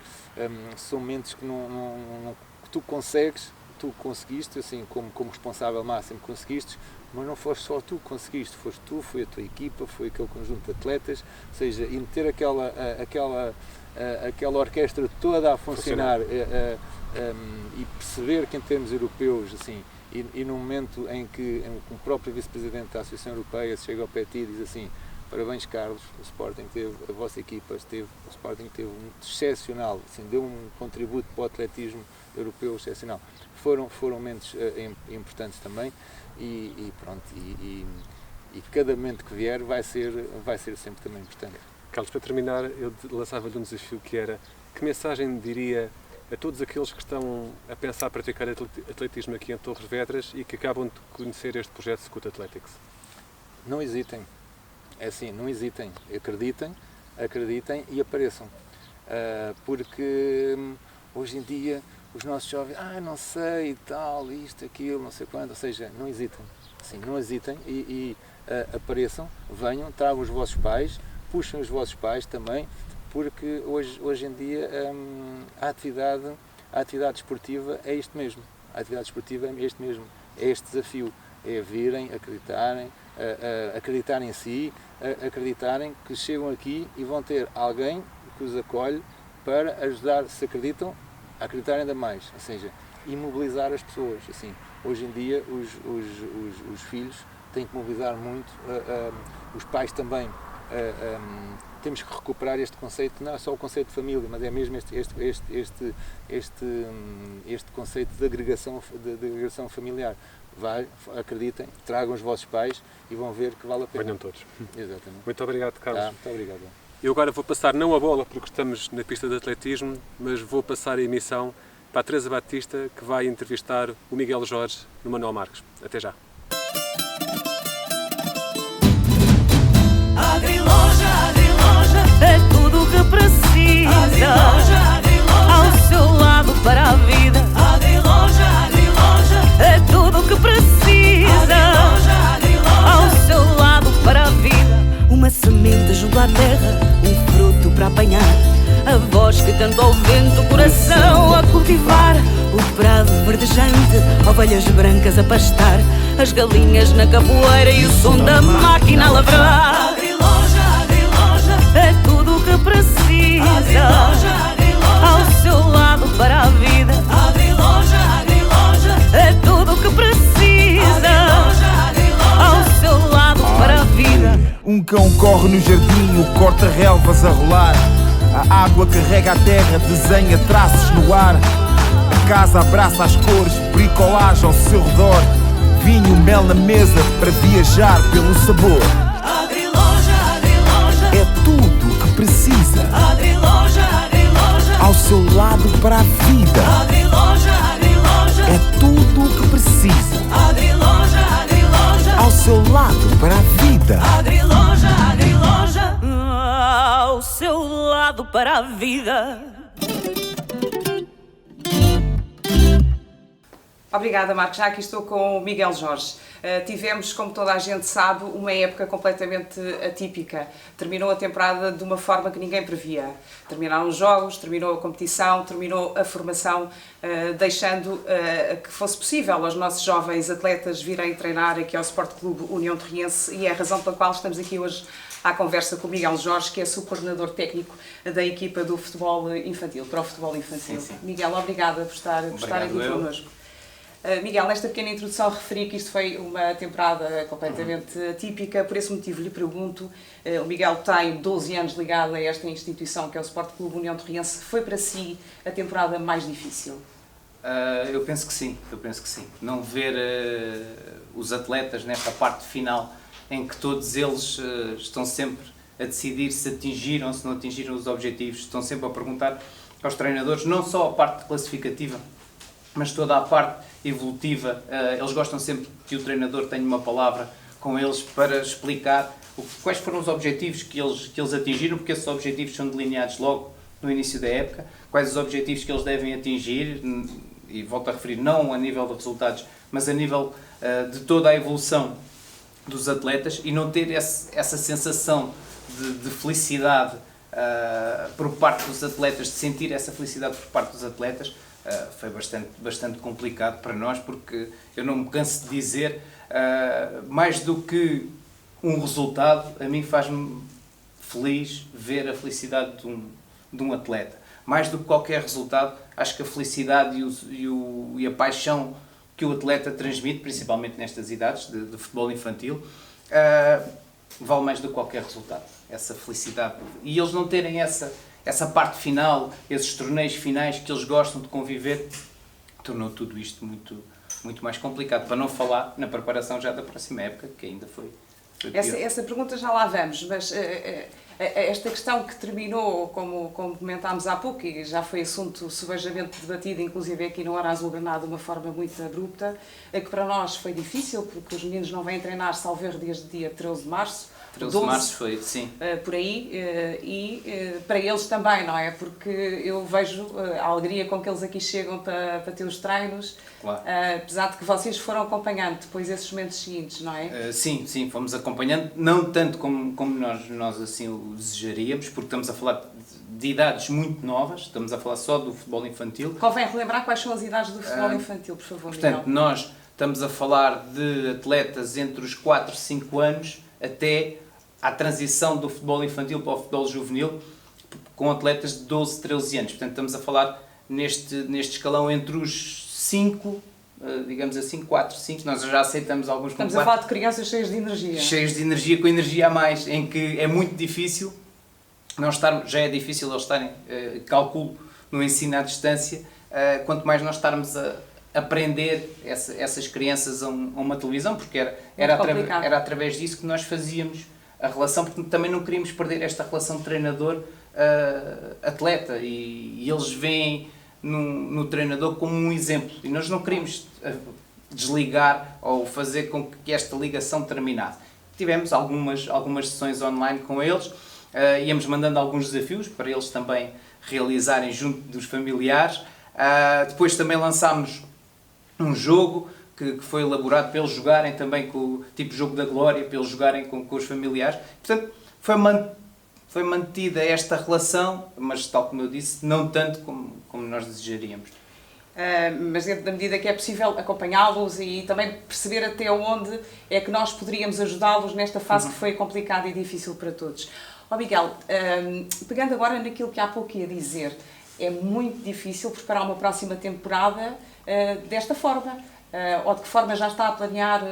que tu conseguiste, assim, como responsável máximo conseguiste, mas não foste só tu que conseguiste, foste tu, foi a tua equipa, foi aquele conjunto de atletas, ou seja, e meter aquela orquestra toda a funcionar, e perceber que em termos europeus, assim, e num momento em que o próprio vice-presidente da Associação Europeia se chega ao pé de ti e diz assim, Parabéns, Carlos. O Sporting teve, a vossa equipa o Sporting teve um excepcional, assim, deu um contributo para o atletismo europeu excepcional. Foram momentos importantes também e pronto, e cada momento que vier vai ser sempre também importante. Carlos, para terminar, eu lançava-lhe um desafio que era: que mensagem diria a todos aqueles que estão a pensar praticar atletismo aqui em Torres Vedras e que acabam de conhecer este projeto Scoot Athletics? Não hesitem. É assim, não hesitem. Acreditem e apareçam. Porque hoje em dia os nossos jovens, não sei e tal, isto, aquilo, não sei quanto. Ou seja, não hesitem. Assim, não hesitem e apareçam, venham, tragam os vossos pais, puxem os vossos pais também, porque hoje em dia a atividade desportiva é isto mesmo. A atividade desportiva é isto mesmo. É este desafio. É virem, acreditarem em si, acreditarem que chegam aqui e vão ter alguém que os acolhe para ajudar, se acreditam, a acreditar ainda mais. Ou seja, imobilizar as pessoas. Assim, hoje em dia os filhos têm que mobilizar muito, os pais também. Temos que recuperar este conceito, não é só o conceito de família, mas é mesmo este conceito de agregação familiar. Acreditem, tragam os vossos pais e vão ver que vale a pena. Venham todos. Exatamente. Muito obrigado, Carlos. Muito obrigado. Eu agora vou passar não a bola, porque estamos na pista de atletismo, mas vou passar a emissão para a Teresa Batista, que vai entrevistar o Miguel Jorge no Manuel Marques. Até já. Agriloja, é tudo o que precisa. Ao seu lado para a vida. Agriloja, é tudo o que precisa. Ao seu lado para a vida. Uma semente junto à terra, um fruto para apanhar. A voz que canta ao vento, o coração a cultivar. O prado verdejante, ovelhas brancas a pastar. As galinhas na capoeira e o som da máquina a lavrar. É tudo o que precisa. Ao seu lado para a vida. É tudo o que precisa. Ao seu lado para a vida. Um cão corre no jardim, o corta-relvas a rolar. A água carrega a terra, desenha traços no ar. A casa abraça as cores, bricolagem ao seu redor. Vinho, mel na mesa para viajar pelo sabor. É tudo o que precisa. Ao seu lado para a vida. É tudo o que precisa. Ao seu lado para a vida. Ao seu lado para a vida. Obrigada, Marcos. Já aqui estou com o Miguel Jorge. Tivemos, como toda a gente sabe, uma época completamente atípica. Terminou a temporada de uma forma que ninguém previa. Terminaram os jogos, terminou a competição, terminou a formação, deixando que fosse possível aos nossos jovens atletas virem treinar aqui ao Sport Clube União Torriense, e é a razão pela qual estamos aqui hoje à conversa com o Miguel Jorge, que é subcoordenador técnico da equipa do futebol infantil, para o futebol infantil. Sim. Miguel, obrigada por estar aqui connosco. Miguel, nesta pequena introdução referi que isto foi uma temporada completamente atípica, por esse motivo lhe pergunto, o Miguel tem 12 anos ligado a esta instituição que é o Sport Clube União Torriense, foi para si a temporada mais difícil? Eu penso que sim. Não ver os atletas nesta parte final, em que todos eles estão sempre a decidir se atingiram ou se não atingiram os objetivos, estão sempre a perguntar aos treinadores, não só a parte classificativa, mas toda a parte evolutiva. Eles gostam sempre que o treinador tenha uma palavra com eles para explicar quais foram os objetivos que eles atingiram, porque esses objetivos são delineados logo no início da época, quais os objetivos que eles devem atingir, e volto a referir, não a nível de resultados, mas a nível de toda a evolução dos atletas, e não ter essa sensação de felicidade por parte dos atletas, de sentir essa felicidade por parte dos atletas. Foi bastante complicado para nós, porque eu não me canso de dizer, mais do que um resultado, a mim faz-me feliz ver a felicidade de um atleta. Mais do que qualquer resultado, acho que a felicidade e a paixão que o atleta transmite, principalmente nestas idades de futebol infantil, vale mais do que qualquer resultado, essa felicidade. E eles não terem essa parte final, esses torneios finais que eles gostam de conviver, tornou tudo isto muito mais complicado, para não falar na preparação já da próxima época, que ainda foi pior. Essa pergunta já lá vamos, mas esta questão que terminou, como comentámos há pouco, e já foi assunto subejamente debatido, inclusive aqui no Hora Azul Granada, de uma forma muito abrupta, que para nós foi difícil, porque os meninos não vêm treinar, salvo erro, desde dia 13 de março. 13 de março foi, sim. Por aí, para eles também, não é? Porque eu vejo a alegria com que eles aqui chegam para ter os treinos, Claro. Apesar de que vocês foram acompanhando depois esses momentos seguintes, não é? Sim, fomos acompanhando, não tanto como nós assim o desejaríamos, porque estamos a falar de idades muito novas, estamos a falar só do futebol infantil. Convém relembrar quais são as idades do futebol infantil, por favor, Portanto, Miguel. nós estamos a falar de atletas entre os 4 e 5 anos até à transição do futebol infantil para o futebol juvenil, com atletas de 12, 13 anos. Portanto, estamos a falar neste escalão entre os 5, digamos assim, 4, 5, nós já aceitamos alguns com Estamos a falar de crianças cheias de energia. cheios de energia, com energia a mais, em que é muito difícil nós estarmos, já é difícil eles estarem, calculo, no ensino à distância, quanto mais nós estarmos a aprender essas crianças a uma televisão, porque era através disso que nós fazíamos a relação, porque também não queríamos perder esta relação treinador-atleta, e eles veem no treinador como um exemplo, e nós não queríamos desligar ou fazer com que esta ligação terminasse. Tivemos algumas sessões online com eles, íamos mandando alguns desafios para eles também realizarem junto dos familiares. Depois também lançámos um jogo que foi elaborado para eles jogarem também com o tipo jogo da glória, para eles jogarem com os familiares. Portanto, foi mantida esta relação, mas tal como eu disse, não tanto como nós desejaríamos. Mas dentro da medida que é possível acompanhá-los e também perceber até onde é que nós poderíamos ajudá-los nesta fase que foi complicada e difícil para todos. Miguel, pegando agora naquilo que há pouco ia dizer, é muito difícil preparar uma próxima temporada desta forma. Ou de que forma já está a planear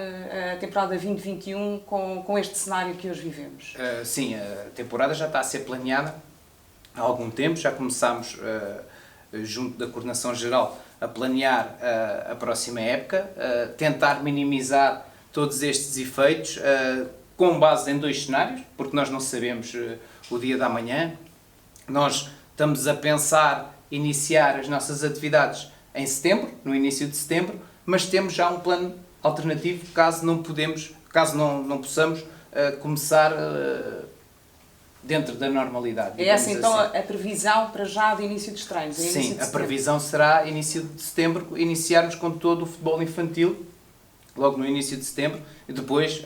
a temporada 2021 com este cenário que hoje vivemos? Sim, a temporada já está a ser planeada há algum tempo, já começámos junto da Coordenação Geral a planear a próxima época, tentar minimizar todos estes efeitos com base em 2 cenários, porque nós não sabemos o dia da manhã. Nós estamos a pensar iniciar as nossas atividades em setembro, no início de setembro, mas temos já um plano alternativo caso não possamos começar dentro da normalidade. É essa então assim. a previsão para já de início dos treinos? Sim, a previsão será início de setembro, iniciarmos com todo o futebol infantil, logo no início de setembro, e depois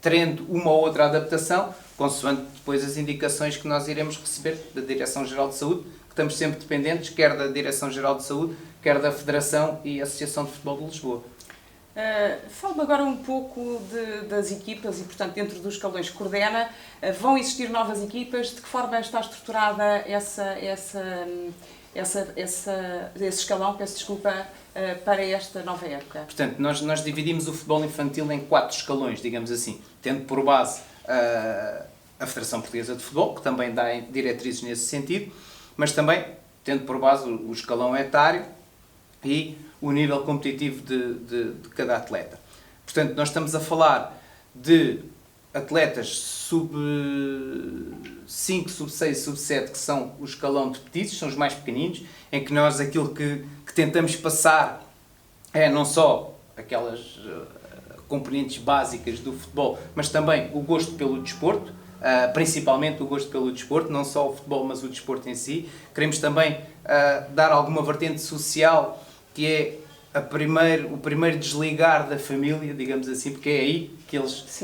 tendo uma ou outra adaptação, consoante depois as indicações que nós iremos receber da Direção-Geral de Saúde, que estamos sempre dependentes, quer da Direção-Geral de Saúde, quer da Federação e Associação de Futebol de Lisboa. Fala-me agora um pouco das equipas e, portanto, dentro dos escalões que coordena, vão existir novas equipas? De que forma está estruturada esse escalão, peço desculpa, para esta nova época? Portanto, nós dividimos o futebol infantil em 4 escalões, digamos assim, tendo por base a Federação Portuguesa de Futebol, que também dá diretrizes nesse sentido, mas também tendo por base o escalão etário e o nível competitivo de cada atleta. Portanto, nós estamos a falar de atletas sub-5, sub-6, sub-7, que são o escalão de petites, são os mais pequeninos, em que nós aquilo que tentamos passar é não só aquelas componentes básicas do futebol, mas também o gosto pelo desporto, principalmente o gosto pelo desporto, não só o futebol, mas o desporto em si. Queremos também dar alguma vertente social, que é o primeiro desligar da família, digamos assim, porque é aí que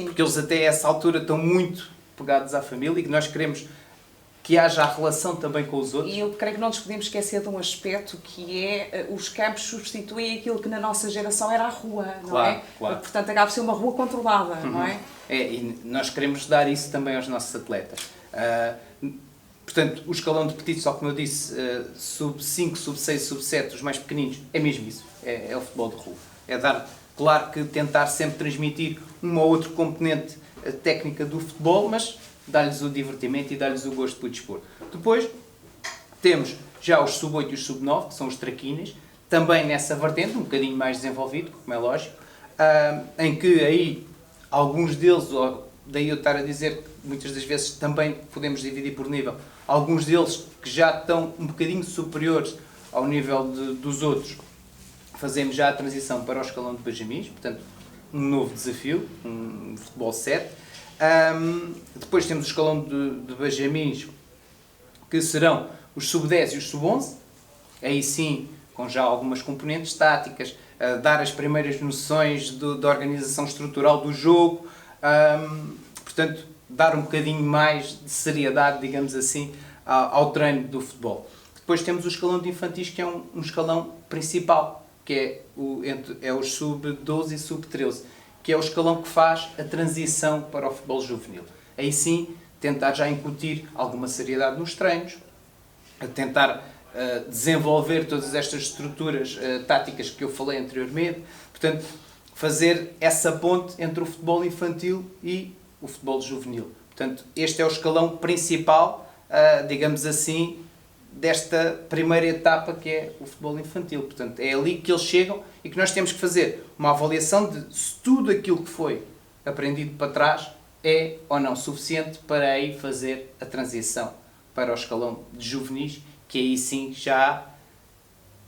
porque eles até essa altura estão muito pegados à família, e que nós queremos que haja a relação também com os outros. E eu creio que não nos podemos esquecer de um aspecto que é os campos substituem aquilo que na nossa geração era a rua, não é? Claro. Portanto, acaba por ser uma rua controlada, não é? E nós queremos dar isso também aos nossos atletas. Portanto, o escalão de petites, só como eu disse, sub-5, sub-6, sub-7, os mais pequeninos, é mesmo isso, é o futebol de rua. É dar, claro que tentar sempre transmitir uma ou outra componente a técnica do futebol, mas dá-lhes o divertimento e dá-lhes o gosto pelo desporto. Depois temos já os sub-8 e os sub-9, que são os traquinas, também nessa vertente, um bocadinho mais desenvolvido, como é lógico, em que aí alguns deles, daí eu estar a dizer que muitas das vezes também podemos dividir por nível, alguns deles que já estão um bocadinho superiores ao nível dos outros, fazemos já a transição para o escalão de benjamins, portanto, um novo desafio, um futebol 7. Depois temos o escalão de benjamins, que serão os sub-10 e os sub-11, aí sim, com já algumas componentes táticas, dar as primeiras noções da organização estrutural do jogo, portanto, dar um bocadinho mais de seriedade, digamos assim, ao treino do futebol. Depois temos o escalão de infantis, que é um escalão principal, que é os sub-12 e sub-13, que é o escalão que faz a transição para o futebol juvenil. Aí sim, tentar já incutir alguma seriedade nos treinos, tentar desenvolver todas estas estruturas táticas que eu falei anteriormente, portanto, fazer essa ponte entre o futebol infantil e o futebol juvenil. Portanto, este é o escalão principal, digamos assim, desta primeira etapa que é o futebol infantil. Portanto, é ali que eles chegam e que nós temos que fazer uma avaliação de se tudo aquilo que foi aprendido para trás é ou não suficiente para aí fazer a transição para o escalão de juvenis, que aí sim já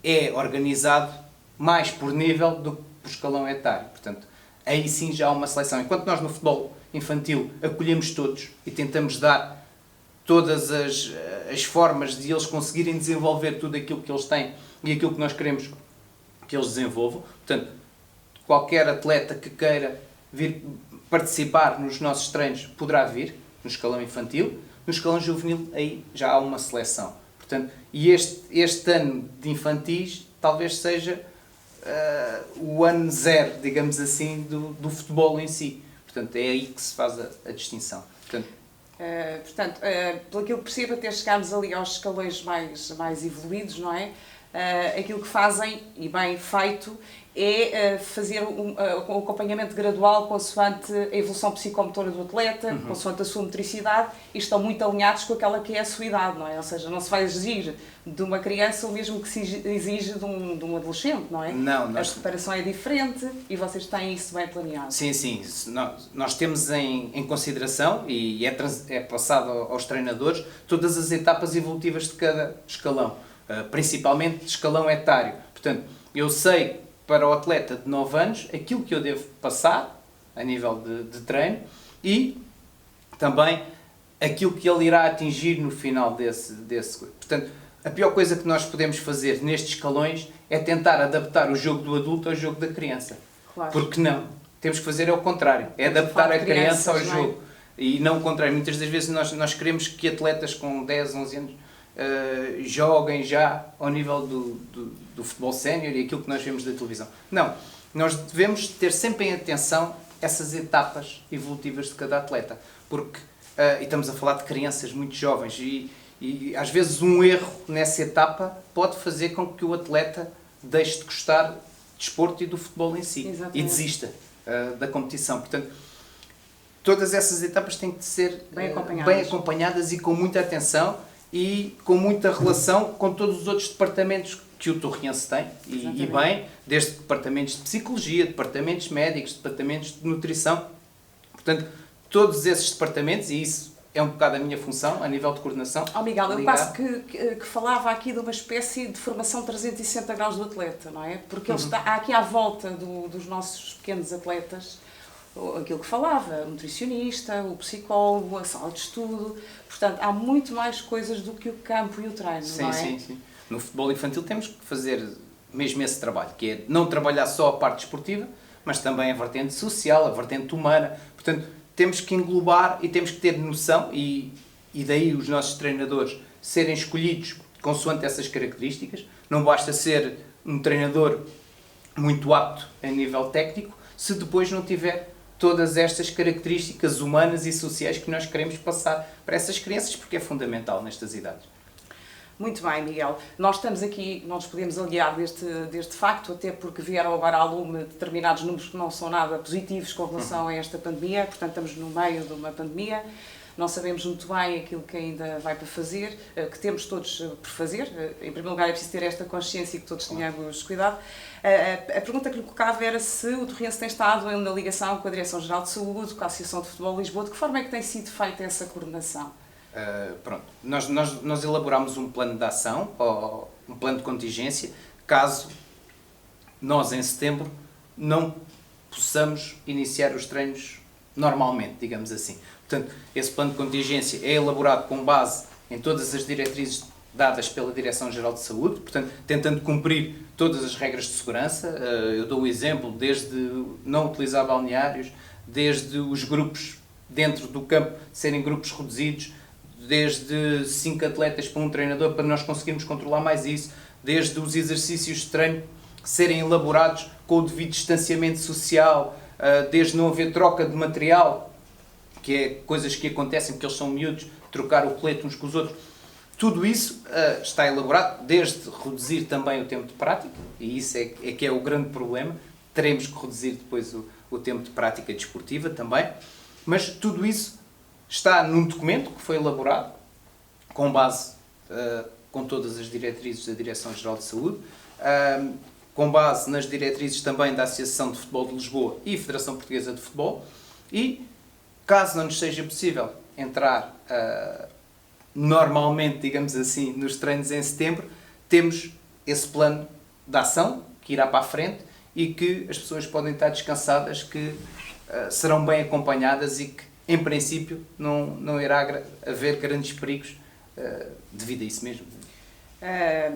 é organizado mais por nível do que por escalão etário. Portanto, aí sim já há uma seleção. Enquanto nós no futebol infantil acolhemos todos e tentamos dar todas as formas de eles conseguirem desenvolver tudo aquilo que eles têm e aquilo que nós queremos que eles desenvolvam. Portanto, qualquer atleta que queira vir participar nos nossos treinos poderá vir no escalão infantil. No escalão juvenil aí já há uma seleção. Portanto, e este ano de infantis talvez seja o ano zero, digamos assim, do futebol em si. Portanto, é aí que se faz a distinção. Portanto, pelo que eu percebo, até chegarmos ali aos escalões mais evoluídos, não é? Aquilo que fazem, e bem feito, é fazer um acompanhamento gradual consoante a evolução psicomotora do atleta, consoante a sua motricidade, e estão muito alinhados com aquela que é a sua idade, não é? Ou seja, não se vai exigir de uma criança o mesmo que se exige de um adolescente, não é? Não, a preparação é diferente e vocês têm isso bem planeado. Sim, sim. Nós temos em consideração, e é passado aos treinadores, todas as etapas evolutivas de cada escalão, principalmente de escalão etário. Portanto, eu sei para o atleta de 9 anos aquilo que eu devo passar a nível de treino e também aquilo que ele irá atingir no final desse. Portanto, a pior coisa que nós podemos fazer nestes escalões é tentar adaptar o jogo do adulto ao jogo da criança. Claro. Porque não. Temos que fazer o contrário. É adaptar a criança ao jogo. E não o contrário. Muitas das vezes nós queremos que atletas com 10, 11 anos joguem já ao nível do futebol sénior e aquilo que nós vemos da televisão. Não. Nós devemos ter sempre em atenção essas etapas evolutivas de cada atleta. Porque, e estamos a falar de crianças muito jovens e às vezes um erro nessa etapa pode fazer com que o atleta deixe de gostar de desporto e do futebol em si. Exatamente. E desista da competição. Portanto, todas essas etapas têm que ser bem acompanhadas e com muita atenção e com muita relação com todos os outros departamentos que o Torriense tem, e bem, desde departamentos de psicologia, departamentos médicos, departamentos de nutrição. Portanto, todos esses departamentos, e isso é um bocado a minha função, a nível de coordenação. Miguel, eu quase que falava aqui de uma espécie de formação 360 graus do atleta, não é? Porque ele há aqui à volta dos nossos pequenos atletas aquilo que falava, o nutricionista, o psicólogo, a sala de estudo. Portanto, há muito mais coisas do que o campo e o treino, não é? Sim. No futebol infantil temos que fazer mesmo esse trabalho, que é não trabalhar só a parte esportiva, mas também a vertente social, a vertente humana. Portanto, temos que englobar e temos que ter noção, e daí os nossos treinadores serem escolhidos consoante essas características. Não basta ser um treinador muito apto a nível técnico, se depois não tiver todas estas características humanas e sociais que nós queremos passar para essas crianças, porque é fundamental nestas idades. Muito bem, Miguel. Nós estamos aqui, não nos podemos aliar deste facto, até porque vieram agora à lume determinados números que não são nada positivos com relação a esta pandemia, portanto estamos no meio de uma pandemia, não sabemos muito bem aquilo que ainda vai para fazer, que temos todos por fazer. Em primeiro lugar é preciso ter esta consciência e que todos tenhamos cuidado. A pergunta que lhe colocava era se o Torriense tem estado na ligação com a Direção-Geral de Saúde, com a Associação de Futebol de Lisboa, de que forma é que tem sido feita essa coordenação? Pronto, nós elaborámos um plano de ação, ou um plano de contingência, caso nós em setembro não possamos iniciar os treinos normalmente, digamos assim. Portanto, esse plano de contingência é elaborado com base em todas as diretrizes dadas pela Direção-Geral de Saúde, portanto, tentando cumprir todas as regras de segurança. Eu dou o exemplo, desde não utilizar balneários, desde os grupos dentro do campo serem grupos reduzidos, desde 5 atletas para um treinador, para nós conseguirmos controlar mais isso, desde os exercícios de treino serem elaborados com o devido distanciamento social, desde não haver troca de material, que é coisas que acontecem porque eles são miúdos, trocar o colete uns com os outros. Tudo isso está elaborado, desde reduzir também o tempo de prática, e isso é que é o grande problema. Teremos que reduzir depois o tempo de prática desportiva também, mas tudo isso está num documento que foi elaborado com base com todas as diretrizes da Direção-Geral de Saúde, com base nas diretrizes também da Associação de Futebol de Lisboa e Federação Portuguesa de Futebol, e caso não nos seja possível entrar normalmente, digamos assim, nos treinos em setembro, temos esse plano de ação que irá para a frente e que as pessoas podem estar descansadas que serão bem acompanhadas e que, em princípio, não irá haver grandes perigos devido a isso mesmo.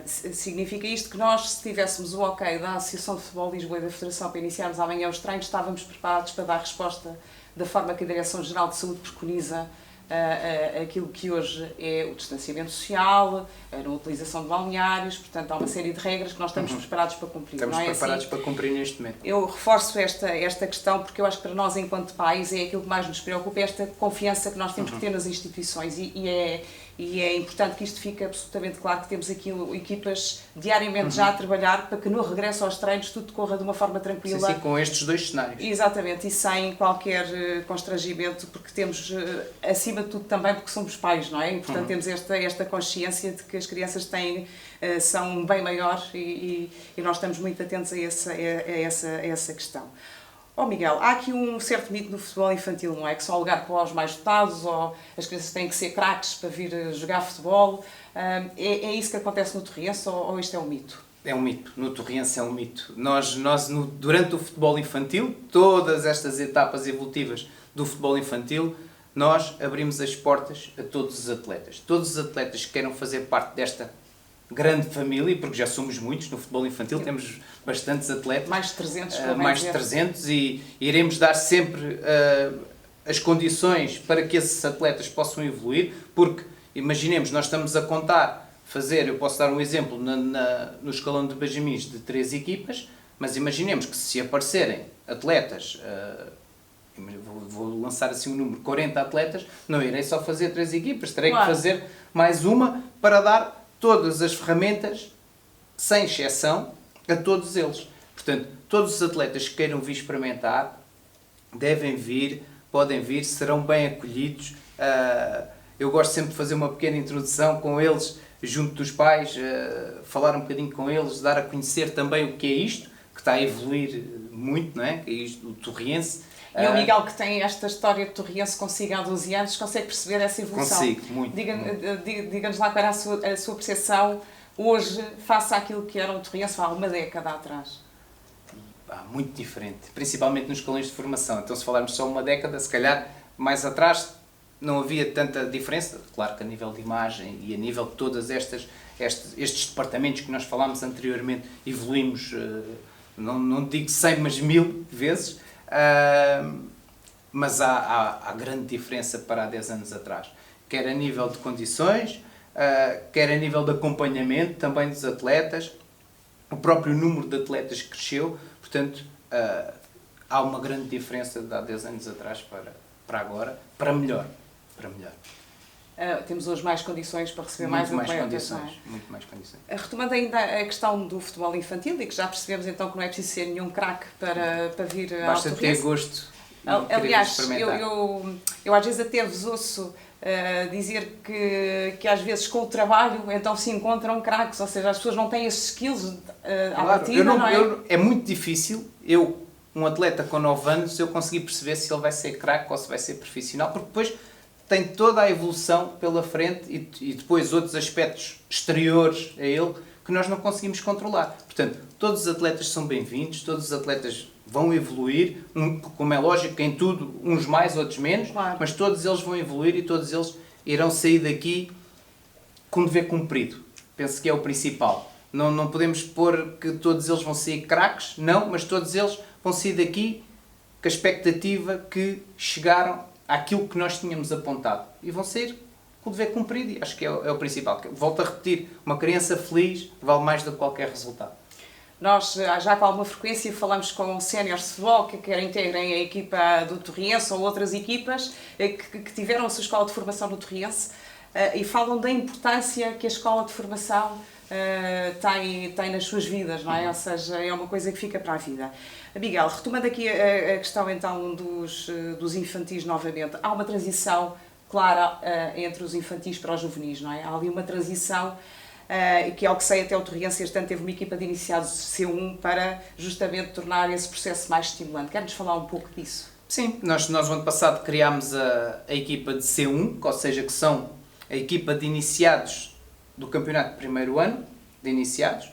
Significa isto que nós, se tivéssemos o ok da Associação de Futebol de Lisboa e da Federação para iniciarmos amanhã os treinos, estávamos preparados para dar resposta da forma que a Direção-Geral de Saúde preconiza aquilo que hoje é o distanciamento social, a não utilização de balneários, portanto há uma série de regras que nós estamos preparados para cumprir. Estamos não é preparados assim? para cumprir neste momento. Eu reforço esta questão porque eu acho que para nós, enquanto pais, é aquilo que mais nos preocupa, é esta confiança que nós temos que ter nas instituições e é importante que isto fique absolutamente claro, que temos aqui equipas diariamente já a trabalhar para que no regresso aos treinos tudo decorra de uma forma tranquila. Sim, com estes dois cenários. Exatamente, e sem qualquer constrangimento, porque temos, acima de tudo também, porque somos pais, não é? E portanto temos esta consciência de que as crianças são bem maior e nós estamos muito atentos a essa questão. Miguel, há aqui um certo mito no futebol infantil, não é? Que só há lugar para os mais dotados, ou as crianças têm que ser craques para vir jogar futebol. É isso que acontece no Torriense ou isto é um mito? É um mito. No Torriense é um mito. Durante o futebol infantil, todas estas etapas evolutivas do futebol infantil, nós abrimos as portas a todos os atletas. Todos os atletas que queiram fazer parte desta grande família, porque já somos muitos no futebol infantil, temos bastantes atletas. Mais de 300, mais de 300, e iremos dar sempre as condições para que esses atletas possam evoluir, porque, imaginemos, nós estamos a contar, eu posso dar um exemplo, no escalão de benjamins de 3 equipas, mas imaginemos que se aparecerem atletas, vou lançar assim um número, 40 atletas, não irei só fazer 3 equipas, terei que fazer mais uma para dar todas as ferramentas, sem exceção, a todos eles. Portanto, todos os atletas que queiram vir experimentar, devem vir, podem vir, serão bem acolhidos. Eu gosto sempre de fazer uma pequena introdução com eles, junto dos pais, falar um bocadinho com eles, dar a conhecer também o que é isto, que está a evoluir muito, não é? Que é isto, o Torriense. E o Miguel, que tem esta história de Torriense consigo há 12 anos, consegue perceber essa evolução? Consigo, muito. Diga-nos lá qual era a sua percepção hoje, face àquilo que era o Torriense há uma década atrás. Muito diferente, principalmente nos escalões de formação. Então, se falarmos só uma década, se calhar mais atrás não havia tanta diferença. Claro que a nível de imagem e a nível de todas estes departamentos que nós falámos anteriormente, evoluímos, não digo 100, mas 1000 vezes. Mas há grande diferença para há 10 anos atrás, quer a nível de condições, quer a nível de acompanhamento também dos atletas. O próprio número de atletas cresceu, portanto há uma grande diferença de há 10 anos atrás para agora, para melhor. Temos hoje mais condições para receber Muito mais mais atletas. Não é? condições. Muito mais condições. Retomando ainda a questão do futebol infantil, e que já percebemos então que não é preciso ser nenhum craque para vir ao Basta ter Torrense. gosto e querer Aliás, experimentar. eu às vezes até vos ouço dizer que às vezes com o trabalho então se encontram craques, ou seja, as pessoas não têm esses skills à partida, não é? É muito difícil, um atleta com 9 anos, eu conseguir perceber se ele vai ser craque ou se vai ser profissional, porque depois tem toda a evolução pela frente e depois outros aspectos exteriores a ele que nós não conseguimos controlar. Portanto, todos os atletas são bem-vindos, todos os atletas vão evoluir, como é lógico, em tudo, uns mais, outros menos, Claro. mas todos eles vão evoluir e todos eles irão sair daqui com dever cumprido. Penso que é o principal. Não podemos pôr que todos eles vão sair craques, não, mas todos eles vão sair daqui com a expectativa que chegaram àquilo que nós tínhamos apontado. E vão sair com o dever cumprido, e acho que é o principal. Volto a repetir, uma criança feliz vale mais do que qualquer resultado. Nós já com alguma frequência falamos com séniores de futebol que querem integrem a equipa do Torriense ou outras equipas que tiveram a sua escola de formação no Torriense e falam da importância que a escola de formação tem nas suas vidas, não é? Ou seja, é uma coisa que fica para a vida. Miguel, retomando aqui a questão então dos infantis novamente, há uma transição clara entre os infantis para os juvenis, não é? Há ali uma transição que, ao que sei, até o Torriense este ano teve uma equipa de iniciados C1 para justamente tornar esse processo mais estimulante. Quer-nos falar um pouco disso? Sim, nós no ano passado criámos a equipa de C1, ou seja, que são a equipa de iniciados do campeonato de primeiro ano, de iniciados,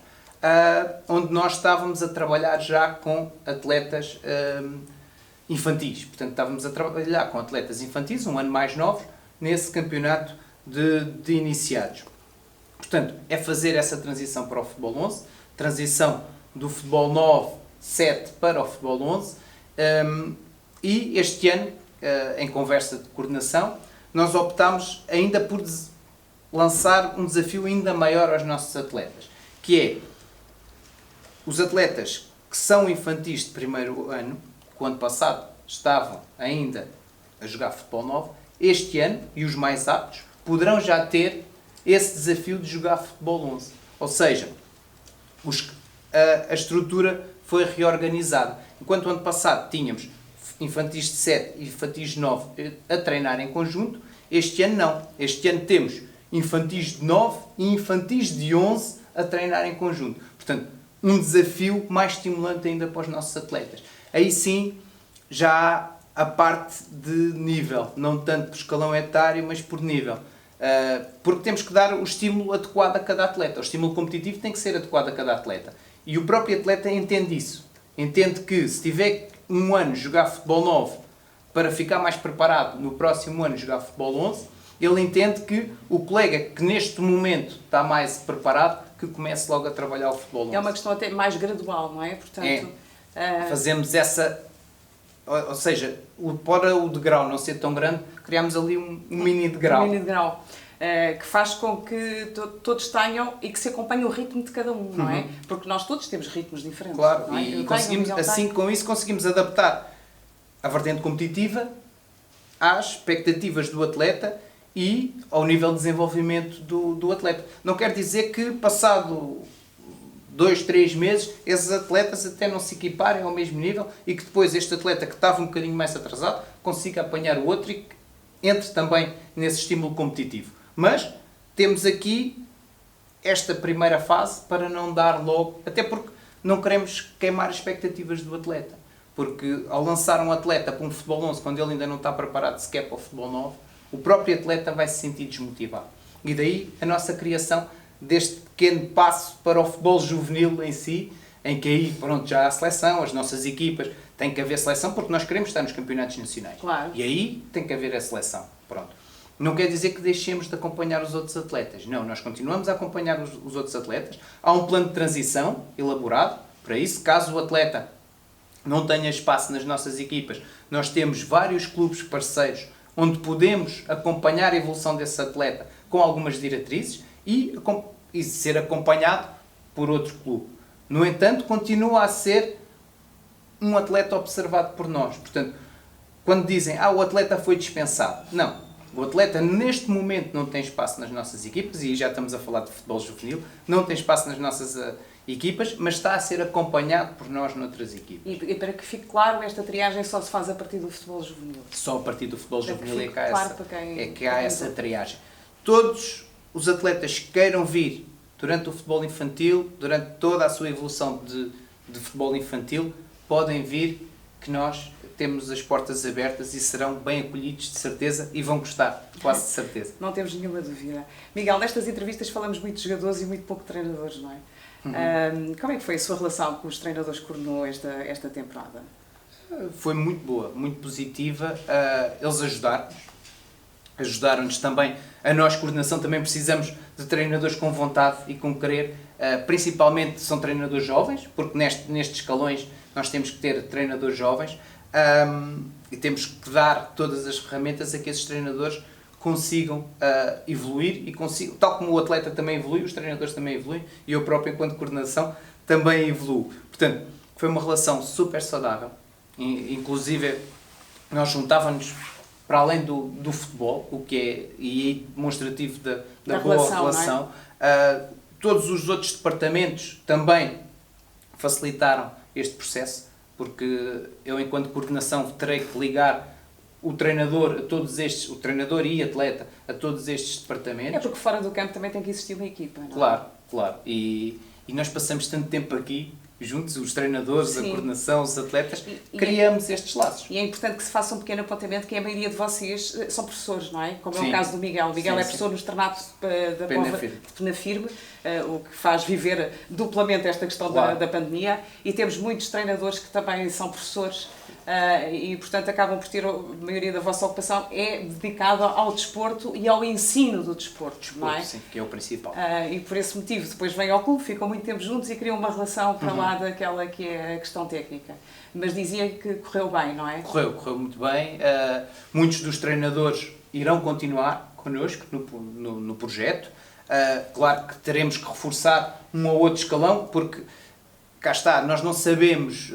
onde nós estávamos a trabalhar já com atletas infantis. Portanto, estávamos a trabalhar com atletas infantis, um ano mais novos, nesse campeonato de iniciados. Portanto, é fazer essa transição para o futebol 11, transição do futebol 9, 7 para o futebol 11, e este ano, em conversa de coordenação, nós optámos ainda por lançar um desafio ainda maior aos nossos atletas, que é os atletas que são infantis de primeiro ano, que o ano passado estavam ainda a jogar futebol 9, este ano, e os mais aptos, poderão já ter esse desafio de jogar futebol 11. Ou seja, a estrutura foi reorganizada. Enquanto o ano passado tínhamos infantis de 7 e infantis de 9 a treinar em conjunto, este ano não. Este ano temos infantis de 9 e infantis de 11 a treinar em conjunto. Portanto, um desafio mais estimulante ainda para os nossos atletas. Aí sim, já há a parte de nível, não tanto por escalão etário, mas por nível. Porque temos que dar o estímulo adequado a cada atleta. O estímulo competitivo tem que ser adequado a cada atleta. E o próprio atleta entende isso. Entende que se tiver um ano jogar futebol 9 para ficar mais preparado no próximo ano jogar futebol 11, ele entende que o colega que neste momento está mais preparado, que comece logo a trabalhar o futebol 11. É uma questão até mais gradual, não é? Portanto, fazemos essa... Ou seja, para o degrau não ser tão grande, criamos ali um mini degrau. Um mini degrau. Que faz com que todos tenham e que se acompanhe o ritmo de cada um, não é? Porque nós todos temos ritmos diferentes. Claro, não é? e conseguimos, assim, com isso conseguimos adaptar a vertente competitiva às expectativas do atleta e ao nível de desenvolvimento do atleta. Não quer dizer que passado 2, 3 meses esses atletas até não se equiparem ao mesmo nível e que depois este atleta que estava um bocadinho mais atrasado consiga apanhar o outro e que entre também nesse estímulo competitivo. Mas temos aqui esta primeira fase para não dar logo, até porque não queremos queimar as expectativas do atleta. Porque ao lançar um atleta para um futebol 11, quando ele ainda não está preparado sequer para o futebol 9, o próprio atleta vai se sentir desmotivado. E daí a nossa criação deste pequeno passo para o futebol juvenil em si, em que aí pronto, já há seleção, as nossas equipas, tem que haver seleção porque nós queremos estar nos campeonatos nacionais. Claro. E aí tem que haver a seleção. Pronto. Não quer dizer que deixemos de acompanhar os outros atletas. Não, nós continuamos a acompanhar os outros atletas. Há um plano de transição elaborado para isso. Caso o atleta não tenha espaço nas nossas equipas, nós temos vários clubes parceiros onde podemos acompanhar a evolução desse atleta com algumas diretrizes e ser acompanhado por outro clube. No entanto, continua a ser um atleta observado por nós. Portanto, quando dizem o atleta foi dispensado. Não. O atleta neste momento não tem espaço nas nossas equipas, e já estamos a falar de futebol juvenil, não tem espaço nas nossas equipas, mas está a ser acompanhado por nós noutras equipas. E para que fique claro, esta triagem só se faz a partir do futebol juvenil. Só a partir do futebol Para que juvenil fique claro para quem há essa triagem. Todos os atletas que queiram vir durante o futebol infantil, durante toda a sua evolução de futebol infantil, podem vir, que nós temos as portas abertas e serão bem acolhidos, de certeza, e vão gostar, quase de certeza. Não temos nenhuma dúvida. Miguel, nestas entrevistas falamos muito de jogadores e muito pouco de treinadores, não é? Como é que foi a sua relação com os treinadores que coordenou esta temporada? Foi muito boa, muito positiva. Eles ajudaram-nos também. A nós, coordenação, também precisamos de treinadores com vontade e com querer. Principalmente são treinadores jovens, porque nestes escalões nós temos que ter treinadores jovens, e temos que dar todas as ferramentas a que esses treinadores consigam evoluir e consigam, tal como o atleta também evolui, os treinadores também evoluem, e eu próprio, enquanto coordenação, também evoluo. Portanto, foi uma relação super saudável. Inclusive, nós juntávamos para além do futebol, o que é e demonstrativo da boa relação. Todos os outros departamentos também facilitaram este processo, porque eu, enquanto coordenação, terei que ligar o treinador a todos estes, o treinador e atleta, a todos estes departamentos. É porque fora do campo também tem que existir uma equipa, não é? Claro, claro. E nós passamos tanto tempo aqui, juntos, os treinadores, Sim. A coordenação, os atletas, E criamos estes laços. E é importante que se faça um pequeno apontamento, que a maioria de vocês são professores, não é? Como é Sim. o caso do Miguel. O Miguel Sim, é sim. professor no externato da Pena Póvoa Firme. de Penafirme, o que faz viver duplamente esta questão Claro. da pandemia. E temos muitos treinadores que também são professores e, portanto, acabam por ter, a maioria da vossa ocupação é dedicada ao desporto e ao ensino do desporto, não é? Sim, que é o principal. E por esse motivo depois vêm ao clube, ficam muito tempo juntos e criam uma relação para lá daquela que é a questão técnica. Mas dizia que correu bem, não é? Correu muito bem. Muitos dos treinadores irão continuar connosco no projeto. Claro que teremos que reforçar um ou outro escalão, porque cá está, nós não sabemos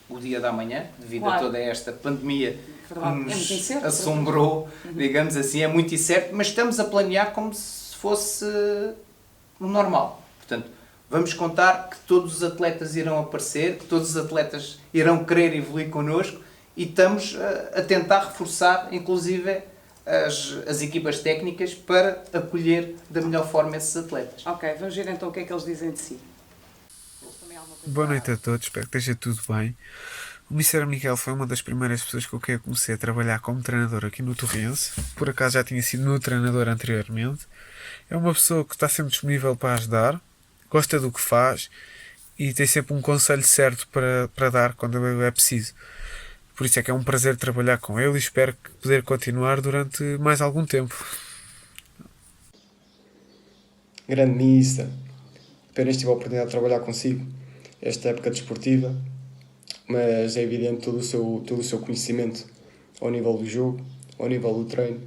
o dia da manhã, devido Claro. a toda esta pandemia que Verdade. É muito nos incerto. assombrou, digamos assim, é muito incerto, mas estamos a planear como se fosse o normal. Portanto, vamos contar que todos os atletas irão aparecer, que todos os atletas irão querer evoluir connosco, e estamos a tentar reforçar, inclusive, as equipas técnicas para acolher da melhor forma esses atletas. Ok, vamos ver então o que é que eles dizem de si. Boa noite a todos, espero que esteja tudo bem. O Mr. Miguel foi uma das primeiras pessoas com quem eu comecei a trabalhar como treinador aqui no Torrense. Por acaso já tinha sido meu treinador anteriormente. É uma pessoa que está sempre disponível para ajudar, gosta do que faz e tem sempre um conselho certo para dar quando é preciso. Por isso é que é um prazer trabalhar com ele e espero poder continuar durante mais algum tempo. Grande Mister, apenas tive a oportunidade de trabalhar consigo esta época desportiva, mas é evidente todo o seu conhecimento ao nível do jogo, ao nível do treino,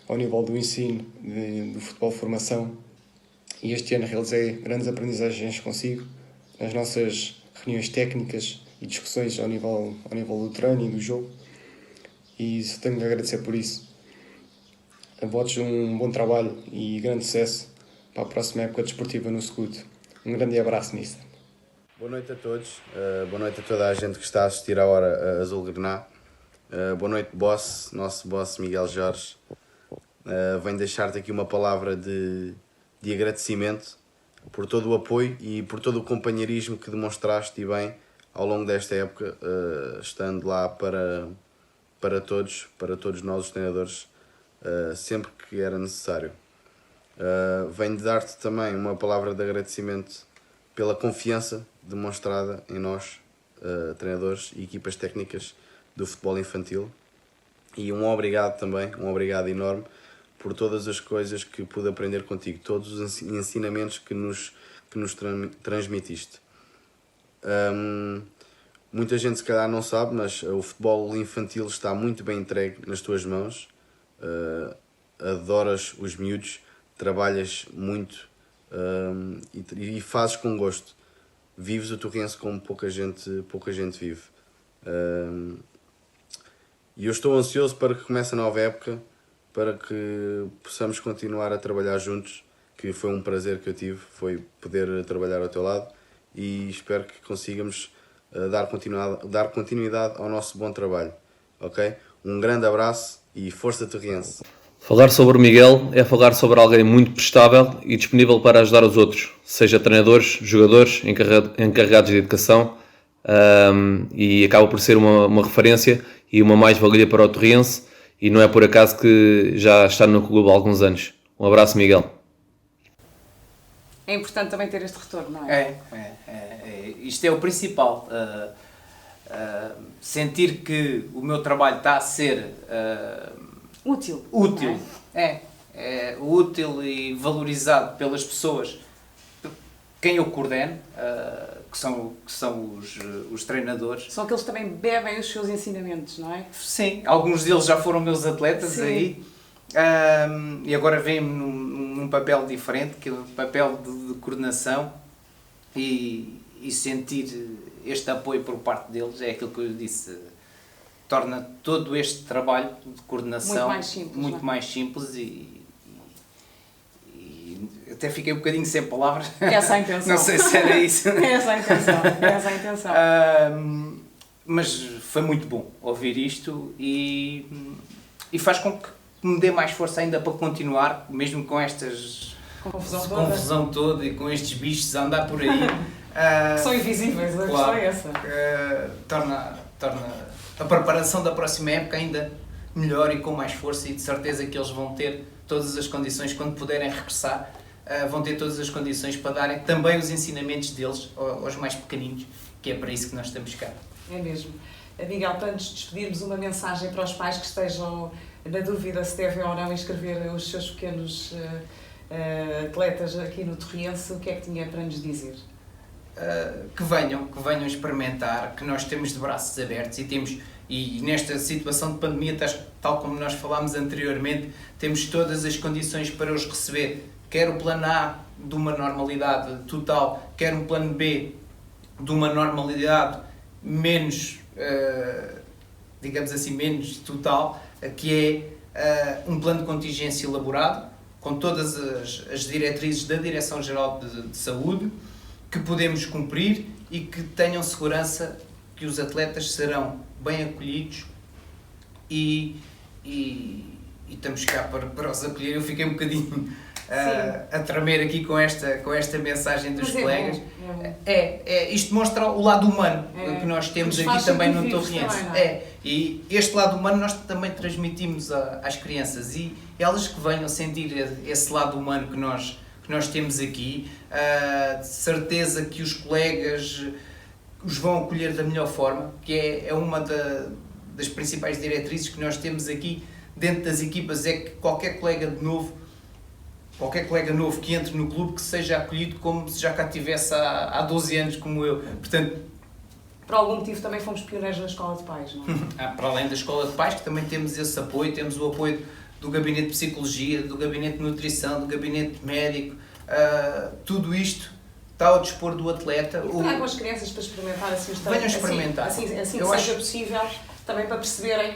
ao nível do ensino, do futebol de formação. E este ano realizei grandes aprendizagens consigo, nas nossas reuniões técnicas e discussões ao nível do treino e do jogo. E só tenho de agradecer por isso. Votos um bom trabalho e grande sucesso para a próxima época desportiva no Scoot. Um grande abraço, Mister. Boa noite a todos, boa noite a toda a gente que está a assistir à hora Azul Grená. Boa noite, boss, nosso boss Miguel Jorge. Venho deixar-te aqui uma palavra de agradecimento por todo o apoio e por todo o companheirismo que demonstraste e bem ao longo desta época, estando lá para todos nós os treinadores, sempre que era necessário. Venho de dar-te também uma palavra de agradecimento pela confiança demonstrada em nós, treinadores e equipas técnicas do futebol infantil, e um obrigado também, um obrigado enorme por todas as coisas que pude aprender contigo, todos os ensinamentos que nos transmitiste. Muita gente se calhar não sabe, mas o futebol infantil está muito bem entregue nas tuas mãos. Adoras os miúdos, trabalhas muito e fazes com gosto. Vives o Torrense como pouca gente vive. E eu estou ansioso para que comece a nova época, para que possamos continuar a trabalhar juntos, que foi um prazer que eu tive, foi poder trabalhar ao teu lado, e espero que consigamos dar continuidade ao nosso bom trabalho, ok? Um grande abraço e força Torriense! Falar sobre o Miguel é falar sobre alguém muito prestável e disponível para ajudar os outros, seja treinadores, jogadores, encarregados de educação, e acaba por ser uma referência e uma mais-valia para o Torriense, e não é por acaso que já está no clube há alguns anos. Um abraço, Miguel. É importante também ter este retorno, não é? Isto é o principal. Sentir que o meu trabalho está a ser útil. É útil e valorizado pelas pessoas quem eu coordeno, que são os treinadores. São aqueles que também bebem os seus ensinamentos, não é? Sim, alguns deles já foram meus atletas. Sim. Aí. E agora vêm-me num papel diferente, que é o papel de coordenação, e sentir este apoio por parte deles é aquilo que eu disse, torna todo este trabalho de coordenação muito mais simples e até fiquei um bocadinho sem palavras. É essa a intenção. Não sei se era isso. É essa a intenção. Mas foi muito bom ouvir isto e faz com que me dê mais força ainda para continuar, mesmo com estas confusão toda e com estes bichos a andar por aí. Que são invisíveis, a questão é essa. Torna a preparação da próxima época ainda melhor e com mais força, e de certeza que eles vão ter todas as condições, quando puderem regressar, vão ter todas as condições para darem também os ensinamentos deles aos mais pequeninos, que é para isso que nós estamos cá. É mesmo. Miguel, para nos despedirmos, uma mensagem para os pais que estejam na dúvida se devem ou não inscrever os seus pequenos atletas aqui no Torriense, o que é que tinha para nos dizer? Que venham experimentar, que nós temos de braços abertos e nesta situação de pandemia, tal como nós falámos anteriormente, temos todas as condições para os receber, quer o plano A de uma normalidade total, quer um plano B de uma normalidade menos, digamos assim, menos total, que é um plano de contingência elaborado, com todas as diretrizes da Direção-Geral de Saúde, que podemos cumprir e que tenham segurança que os atletas serão bem acolhidos e estamos cá para os acolher. Eu fiquei um bocadinho a tremer aqui com esta mensagem dos colegas. Isto mostra o lado humano que nós temos aqui também no Torriense. E este lado humano nós também transmitimos às crianças, e elas que venham sentir esse lado humano que nós temos aqui, de certeza que os colegas os vão acolher da melhor forma, que é uma das principais diretrizes que nós temos aqui dentro das equipas, é que qualquer colega novo que entre no clube, que seja acolhido como se já cá estivesse há 12 anos, como eu. Portanto, por algum motivo também fomos pioneiros na escola de pais, não é? Para além da escola de pais, que também temos esse apoio, temos o apoio do gabinete de psicologia, do gabinete de nutrição, do gabinete médico, tudo isto está ao dispor do atleta. Tragam as crianças para experimentar assim, venham experimentar. Assim que seja possível, também para perceberem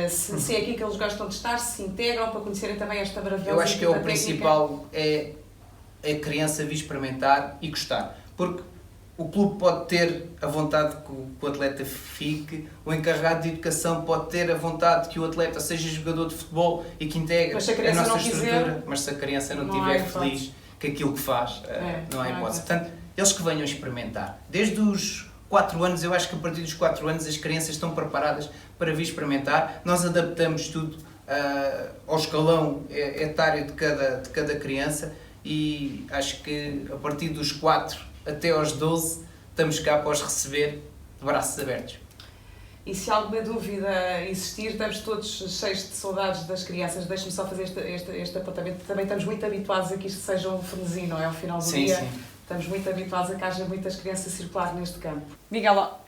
se é aqui que eles gostam de estar, se integram, para conhecerem também esta maravilhosa técnica. Eu acho que o principal é a criança vir experimentar e gostar, porque o clube pode ter a vontade que o atleta fique, o encarregado de educação pode ter a vontade que o atleta seja jogador de futebol e que integre a nossa estrutura, mas se a criança não estiver feliz com aquilo que faz, não há hipótese. Portanto, eles que venham experimentar. Desde os 4 anos, eu acho que a partir dos 4 anos as crianças estão preparadas para vir experimentar. Nós adaptamos tudo ao escalão etário de cada criança, e acho que a partir dos 4 até aos 12 estamos cá para os receber de braços abertos. E se alguma dúvida existir, estamos todos cheios de saudades das crianças. Deixe-me só fazer este apontamento. Também estamos muito habituados a que isto seja um frenesim, não é? Ao final do dia. Sim. Estamos muito habituados a que haja muitas crianças a circular neste campo. Miguel,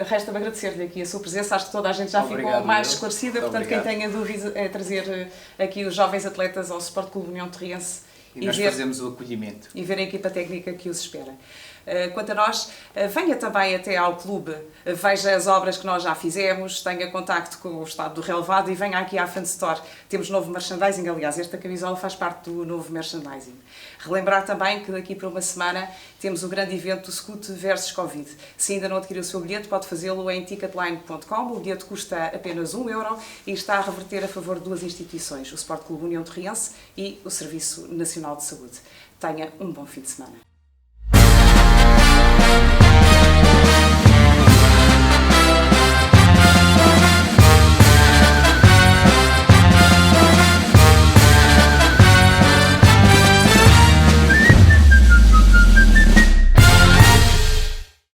resta-me agradecer-lhe aqui a sua presença. Acho que toda a gente já ficou mais esclarecida. Portanto, quem tenha dúvida é trazer aqui os jovens atletas ao Sport Clube União Torriense E nós fazemos o acolhimento. E ver a equipa técnica que os espera. Quanto a nós, venha também até ao clube, veja as obras que nós já fizemos, tenha contacto com o estado do relevado e venha aqui à Fan Store. Temos novo merchandising, aliás, esta camisola faz parte do novo merchandising. Relembrar também que daqui para uma semana temos o grande evento do Scoot versus Covid. Se ainda não adquiriu o seu bilhete, pode fazê-lo em ticketline.com. O bilhete custa apenas €1 e está a reverter a favor de duas instituições, o Sport Clube União Torriense e o Serviço Nacional de Saúde. Tenha um bom fim de semana.